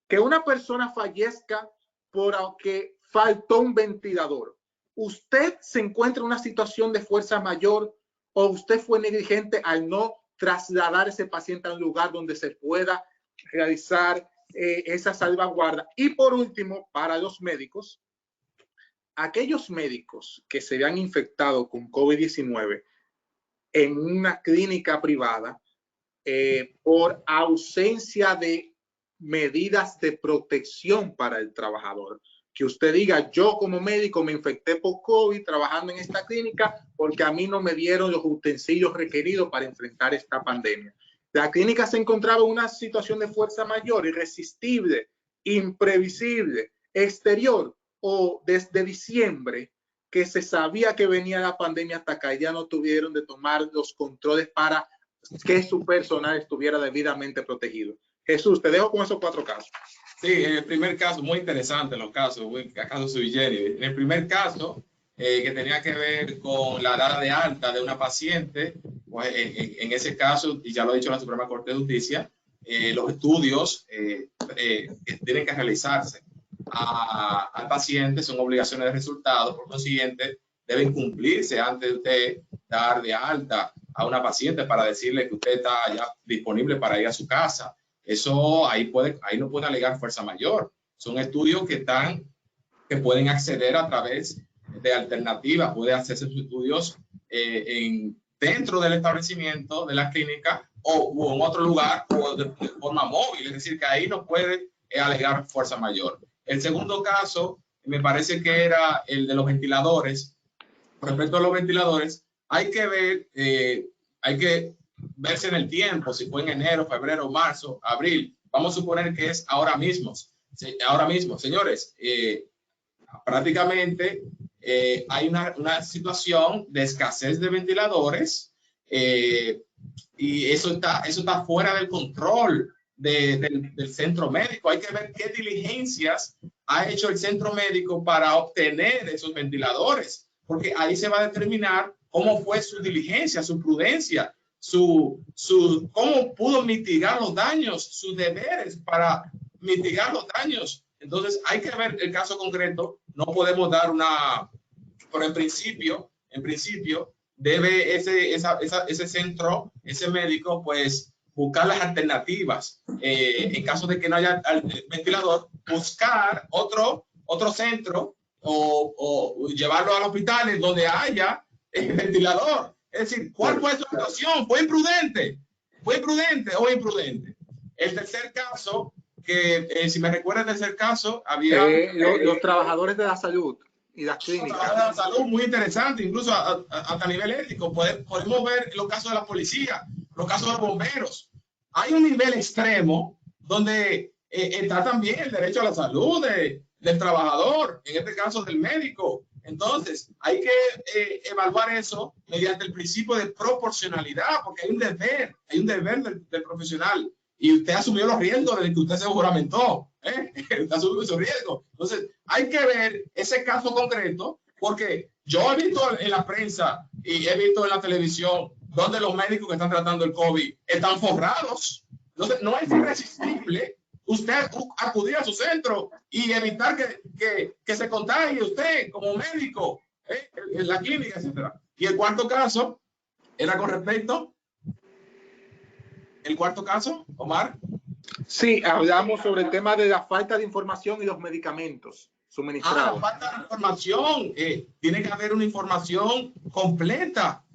Speaker 1: que una persona fallezca porque faltó un ventilador. Usted se encuentra en una situación de fuerza mayor o usted fue negligente al no trasladar a ese paciente a un lugar donde se pueda realizar esa salvaguarda. Y por último, para los médicos, aquellos médicos que se vean infectados con COVID-19 en una clínica privada por ausencia de medidas de protección para el trabajador. Que usted diga, yo como médico me infecté por COVID trabajando en esta clínica porque a mí no me dieron los utensilios requeridos para enfrentar esta pandemia. La clínica se encontraba en una situación de fuerza mayor, irresistible, imprevisible, exterior, o desde diciembre que se sabía que venía la pandemia hasta acá, ya no tuvieron de tomar los controles para que su personal estuviera debidamente protegido. Jesús, te dejo con esos 4 casos.
Speaker 2: Sí, en el primer caso, muy interesante los casos, casos sui generis. En el primer caso, que tenía que ver con la dada de alta de una paciente, pues en ese caso, y ya lo ha dicho la Suprema Corte de Justicia, los estudios que tienen que realizarse al paciente son obligaciones de resultado, por consiguiente, deben cumplirse antes de usted dar de alta a una paciente para decirle que usted está ya disponible para ir a su casa. Eso ahí no puede alegar fuerza mayor. Son estudios que pueden acceder a través de alternativas, puede hacerse sus estudios dentro del establecimiento de la clínica o en otro lugar o de forma móvil, es decir, que ahí no puede alegar fuerza mayor. El segundo caso me parece que era el de los ventiladores. Respecto a los ventiladores, hay que verse en el tiempo, si fue en enero, febrero, marzo, abril. Vamos a suponer que es ahora mismo. Señores, prácticamente hay una situación de escasez de ventiladores y eso está fuera del control del centro médico. Hay que ver qué diligencias ha hecho el centro médico para obtener esos ventiladores, porque ahí se va a determinar cómo fue su diligencia, su prudencia, cómo pudo mitigar los daños, sus deberes para mitigar los daños. Entonces hay que ver el caso concreto. No podemos dar pero en principio debe ese centro, ese médico, pues buscar las alternativas. En caso de que no haya ventilador, buscar otro centro o llevarlo al hospital donde haya el ventilador. Es decir, ¿cuál fue su actuación? ¿Fue imprudente? ¿Fue imprudente o imprudente? El tercer caso, que si me recuerda el tercer caso, había
Speaker 1: los trabajadores de la salud y las clínicas.
Speaker 2: De la salud, muy interesante, incluso hasta a nivel ético. Podemos ver los casos de la policía, los casos de los bomberos. Hay un nivel extremo donde está también el derecho a la salud del trabajador, en este caso del médico. Entonces, hay que evaluar eso mediante el principio de proporcionalidad, porque hay un deber del profesional. Y usted asumió los riesgos desde que usted se juramentó. Usted asumió esos riesgos. Entonces, hay que ver ese caso concreto, porque yo he visto en la prensa y he visto en la televisión donde los médicos que están tratando el COVID están forrados. Entonces, no es irresistible usted acudir a su centro y evitar que se contagie usted como médico en la clínica, etc. Y el cuarto caso era con respecto. ¿El cuarto caso, Omar?
Speaker 1: Sí, hablamos sobre el tema de la falta de información y los medicamentos suministrados.
Speaker 2: La falta de información. Tiene que haber una información completa.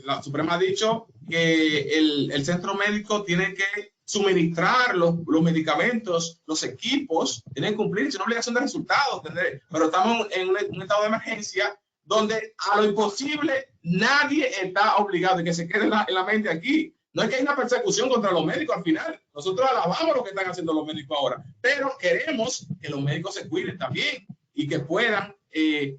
Speaker 2: La Suprema ha dicho que el centro médico tiene que suministrar los medicamentos, los equipos, tienen que cumplir, es una obligación de resultados, pero estamos en un estado de emergencia donde a lo imposible nadie está obligado, y que se quede en la mente aquí. No es que hay una persecución contra los médicos al final. Nosotros alabamos lo que están haciendo los médicos ahora, pero queremos que los médicos se cuiden también y que puedan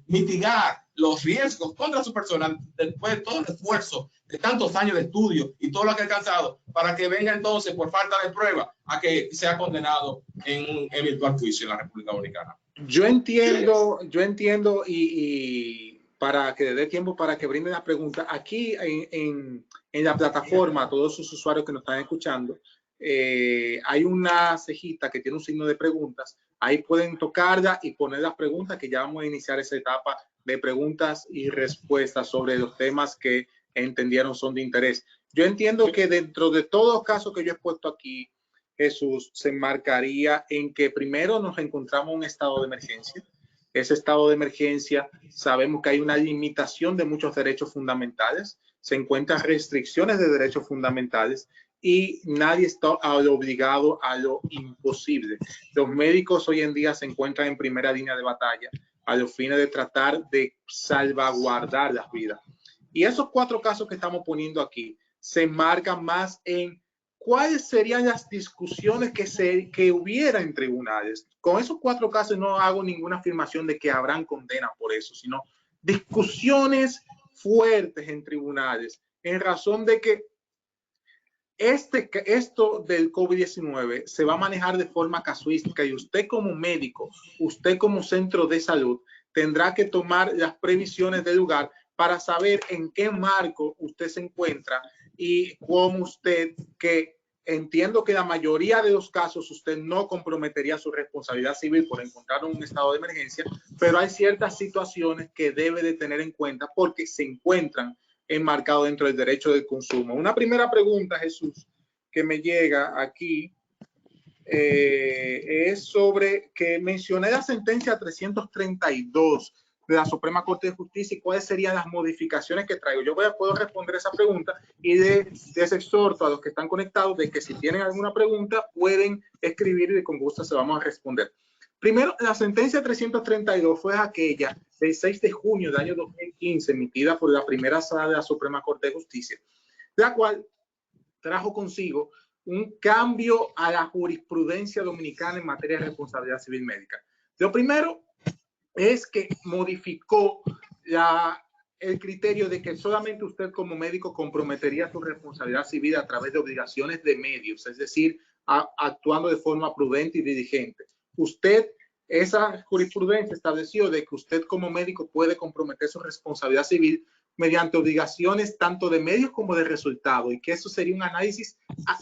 Speaker 2: mitigar los riesgos contra su personal después de todo el esfuerzo de tantos años de estudio y todo lo que ha alcanzado, para que venga entonces por falta de prueba a que sea condenado en un eventual juicio en la República Dominicana.
Speaker 1: Yo entiendo y para que dé tiempo para que brinden las preguntas, aquí en la plataforma, a todos sus usuarios que nos están escuchando, hay una cejita que tiene un signo de preguntas. Ahí pueden tocarla y poner las preguntas, que ya vamos a iniciar esa etapa de preguntas y respuestas sobre los temas que entendieron son de interés. Yo entiendo que dentro de todos los casos que yo he puesto aquí, Jesús, se enmarcaría en que primero nos encontramos en un estado de emergencia. Ese estado de emergencia, sabemos que hay una limitación de muchos derechos fundamentales, se encuentran restricciones de derechos fundamentales y nadie está obligado a lo imposible. Los médicos hoy en día se encuentran en primera línea de batalla a los fines de tratar de salvaguardar las vidas. Y esos 4 casos que estamos poniendo aquí se enmarcan más en cuáles serían las discusiones que hubiera en tribunales. Con esos 4 casos no hago ninguna afirmación de que habrán condenas por eso, sino discusiones fuertes en tribunales, en razón de que esto del COVID-19 se va a manejar de forma casuística y usted como médico, usted como centro de salud, tendrá que tomar las previsiones del lugar para saber en qué marco usted se encuentra y cómo usted, qué entiendo que en la mayoría de los casos usted no comprometería su responsabilidad civil por encontrar un estado de emergencia, pero hay ciertas situaciones que debe de tener en cuenta porque se encuentran enmarcados dentro del derecho del consumo. Una primera pregunta, Jesús, que me llega aquí, es sobre que mencioné la sentencia 332 de la Suprema Corte de Justicia y cuáles serían las modificaciones que traigo. Yo puedo responder esa pregunta y les exhorto a los que están conectados de que si tienen alguna pregunta pueden escribir y con gusto se vamos a responder. Primero, la sentencia 332 fue aquella del 6 de junio del año 2015 emitida por la primera sala de la Suprema Corte de Justicia, la cual trajo consigo un cambio a la jurisprudencia dominicana en materia de responsabilidad civil médica. Lo primero es que modificó el criterio de que solamente usted como médico comprometería su responsabilidad civil a través de obligaciones de medios, es decir, actuando de forma prudente y diligente. Esa jurisprudencia estableció de que usted como médico puede comprometer su responsabilidad civil mediante obligaciones tanto de medios como de resultado y que eso sería un análisis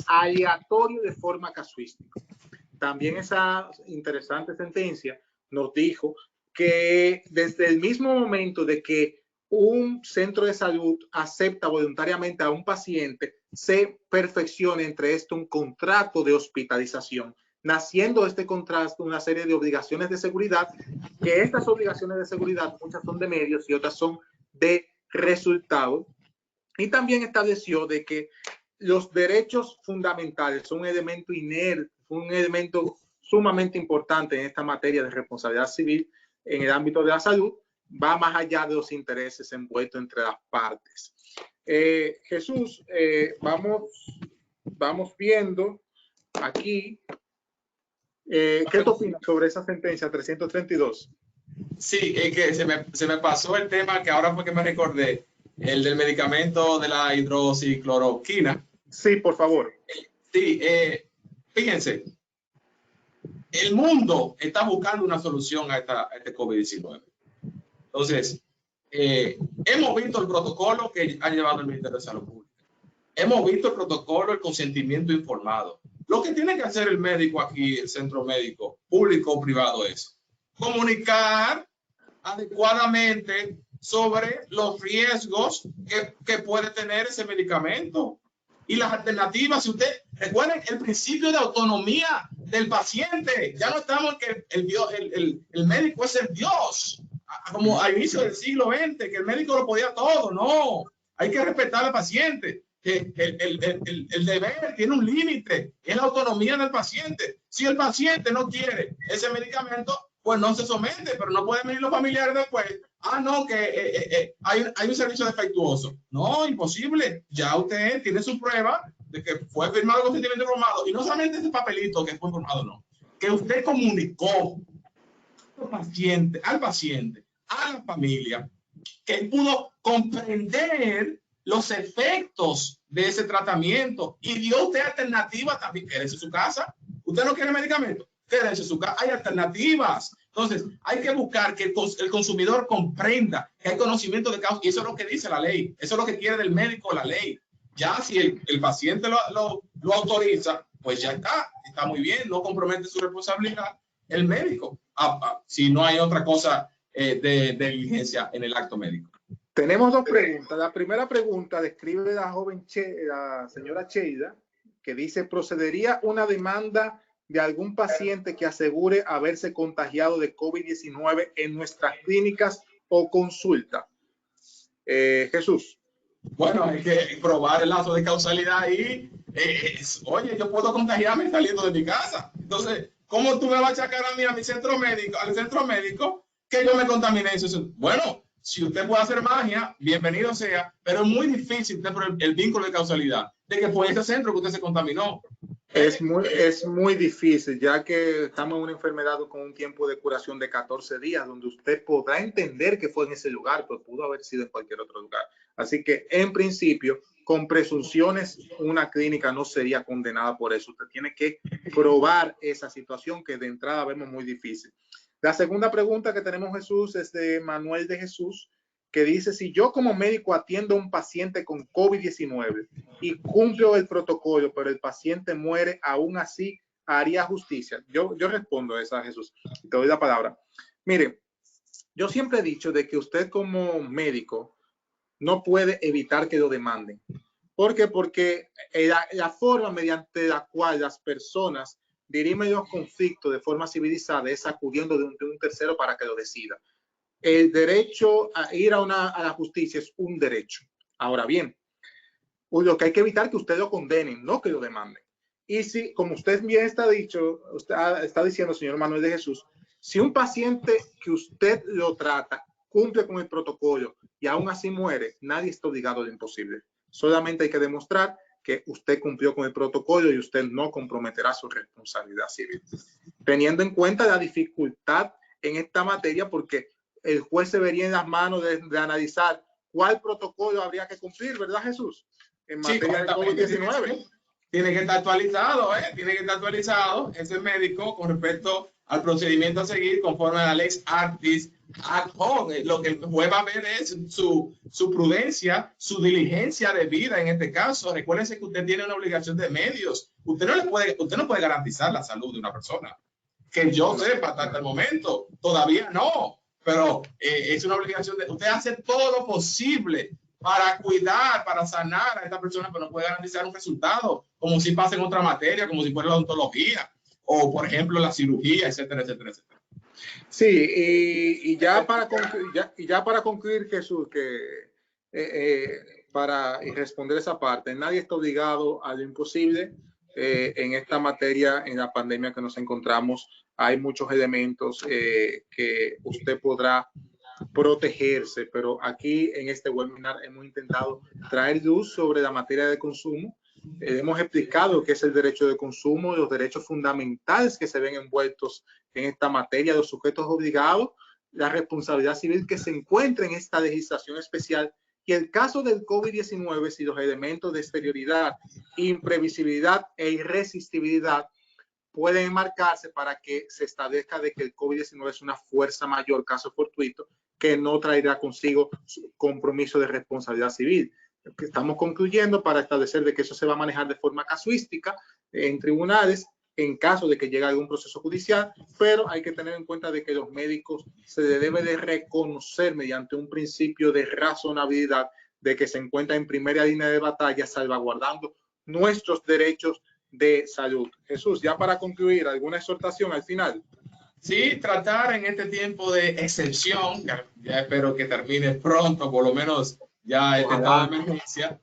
Speaker 1: aleatorio de forma casuística. También esa interesante sentencia nos dijo que desde el mismo momento de que un centro de salud acepta voluntariamente a un paciente, se perfecciona entre esto un contrato de hospitalización, naciendo este contrato una serie de obligaciones de seguridad, que estas obligaciones de seguridad muchas son de medios y otras son de resultados, y también estableció de que los derechos fundamentales son un elemento inerte, un elemento sumamente importante en esta materia de responsabilidad civil en el ámbito de la salud, va más allá de los intereses envueltos entre las partes. Jesús, vamos viendo aquí, ¿qué te opinas sobre esa sentencia 332?
Speaker 2: Sí, es que se me pasó el tema que ahora fue que me recordé, el del medicamento de la hidroxicloroquina.
Speaker 1: Sí, por favor.
Speaker 2: Sí, fíjense, el mundo está buscando una solución a este COVID-19. Entonces, hemos visto el protocolo que ha llevado el Ministerio de Salud Pública. Hemos visto el protocolo, el consentimiento informado. Lo que tiene que hacer el médico aquí, el centro médico, público o privado, es comunicar adecuadamente sobre los riesgos que puede tener ese medicamento y las alternativas. Si usted recuerden el principio de autonomía del paciente, ya no estamos en que el médico es el Dios, como al inicio del siglo XX, que el médico lo podía todo. No, hay que respetar al paciente. Que el deber tiene un límite, es la autonomía del paciente. Si el paciente no quiere ese medicamento, pues no se somete, pero no pueden venir los familiares después. No, que hay un servicio defectuoso. No, imposible. Ya usted tiene su prueba de que fue firmado el consentimiento informado. Y no solamente ese papelito que fue informado, no. Que usted comunicó al paciente, a la familia, que él pudo comprender los efectos de ese tratamiento y dio usted alternativas también. Quédese en su casa. Usted no quiere medicamento, quédese en su casa. Hay alternativas. Entonces, hay que buscar que el consumidor comprenda que hay conocimiento de causa. Y eso es lo que dice la ley. Eso es lo que quiere del médico la ley. Ya si el paciente lo autoriza, pues ya está muy bien. No compromete su responsabilidad el médico. Si no hay otra cosa de diligencia en el acto médico.
Speaker 1: Tenemos dos preguntas. La primera pregunta describe la señora Cheida, que dice: ¿procedería una demanda de algún paciente que asegure haberse contagiado de COVID-19 en nuestras clínicas o consulta? Jesús.
Speaker 2: Bueno, hay que probar el lazo de causalidad ahí. Oye, yo puedo contagiarme saliendo de mi casa. Entonces, ¿cómo tú me vas a achacar a mí, a mi centro médico, al centro médico, que yo me contaminé? Bueno, si usted puede hacer magia, bienvenido sea, pero es muy difícil tener el vínculo de causalidad de que fue ese centro que usted se contaminó.
Speaker 1: Es muy difícil, ya que estamos en una enfermedad con un tiempo de curación de 14 días, donde usted podrá entender que fue en ese lugar, pero pudo haber sido en cualquier otro lugar. Así que, en principio, con presunciones, una clínica no sería condenada por eso. Usted tiene que probar esa situación que de entrada vemos muy difícil. La segunda pregunta que tenemos, Jesús, es de Manuel de Jesús, que dice, si yo como médico atiendo a un paciente con COVID-19 y cumplo el protocolo, pero el paciente muere, aún así haría justicia. Yo respondo a esa, Jesús. Te doy la palabra. Mire, yo siempre he dicho de que usted como médico no puede evitar que lo demanden. ¿Por qué? Porque la forma mediante la cual las personas dirimen los conflictos de forma civilizada es acudiendo de un tercero para que lo decida. El derecho a ir a la justicia es un derecho. Ahora bien, lo que hay que evitar es que usted lo condenen, no que lo demanden. Y si, como usted bien está dicho, usted está diciendo, señor Manuel de Jesús, si un paciente que usted lo trata cumple con el protocolo y aún así muere, nadie está obligado a lo imposible. Solamente hay que demostrar que usted cumplió con el protocolo y usted no comprometerá su responsabilidad civil. Teniendo en cuenta la dificultad en esta materia, porque el juez se vería en las manos de analizar cuál protocolo habría que cumplir, ¿verdad, Jesús? En materia de COVID-19.
Speaker 2: Tiene que estar actualizado, tiene que estar actualizado ese médico con respecto al procedimiento a seguir conforme a la ley Artis ad hoc. Lo que el juez va a ver es su prudencia, su diligencia de vida en este caso. Recuérdense que usted tiene una obligación de medios. Usted no puede garantizar la salud de una persona. Que yo sepa hasta el momento, todavía no. Pero es una obligación de usted hacer todo lo posible para cuidar, para sanar a esta persona, pero no puede garantizar un resultado, como si pasa en otra materia, como si fuera la odontología, o por ejemplo la cirugía, etcétera, etcétera, etcétera.
Speaker 1: Sí, y ya para concluir, Jesús, para responder esa parte, nadie está obligado a lo imposible. En esta materia, en la pandemia que nos encontramos, hay muchos elementos que usted podrá protegerse, pero aquí en este webinar hemos intentado traer luz sobre la materia de consumo. Hemos explicado qué es el derecho de consumo, los derechos fundamentales que se ven envueltos en esta materia, los sujetos obligados, la responsabilidad civil que se encuentra en esta legislación especial y el caso del COVID-19, si los elementos de exterioridad, imprevisibilidad e irresistibilidad pueden enmarcarse para que se establezca de que el COVID-19 es una fuerza mayor, caso fortuito, que no traerá consigo compromiso de responsabilidad civil. Estamos concluyendo para establecer de que eso se va a manejar de forma casuística en tribunales en caso de que llegue a algún proceso judicial, pero hay que tener en cuenta de que los médicos se les debe de reconocer mediante un principio de razonabilidad de que se encuentra en primera línea de batalla salvaguardando nuestros derechos de salud. Jesús, ya para concluir, ¿alguna exhortación al final?
Speaker 2: Sí, tratar en este tiempo de excepción, ya espero que termine pronto, por lo menos ya este estado de emergencia,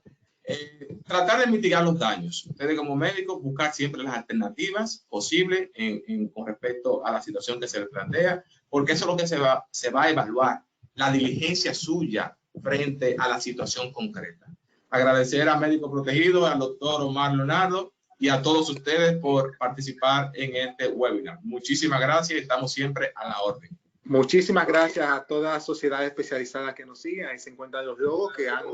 Speaker 2: tratar de mitigar los daños. Ustedes como médicos buscar siempre las alternativas posibles con respecto a la situación que se les plantea, porque eso es lo que se va a evaluar, la diligencia suya frente a la situación concreta. Agradecer a Médico Protegido, al doctor Omar Leonardo, y a todos ustedes por participar en este webinar. Muchísimas gracias, estamos siempre a la orden.
Speaker 1: Muchísimas gracias a toda la sociedad especializada que nos sigue. Ahí se encuentran los logos que han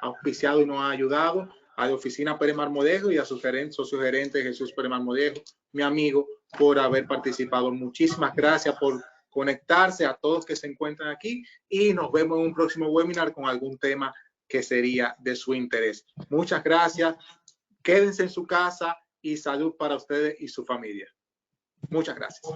Speaker 1: auspiciado y nos han ayudado, a la oficina Pérez Marmolejo y a su socio gerente Jesús Pérez Marmolejo, mi amigo, por haber participado. Muchísimas gracias por conectarse, a todos que se encuentran aquí, y nos vemos en un próximo webinar con algún tema que sería de su interés. Muchas gracias. Quédense en su casa y salud para ustedes y su familia. Muchas gracias.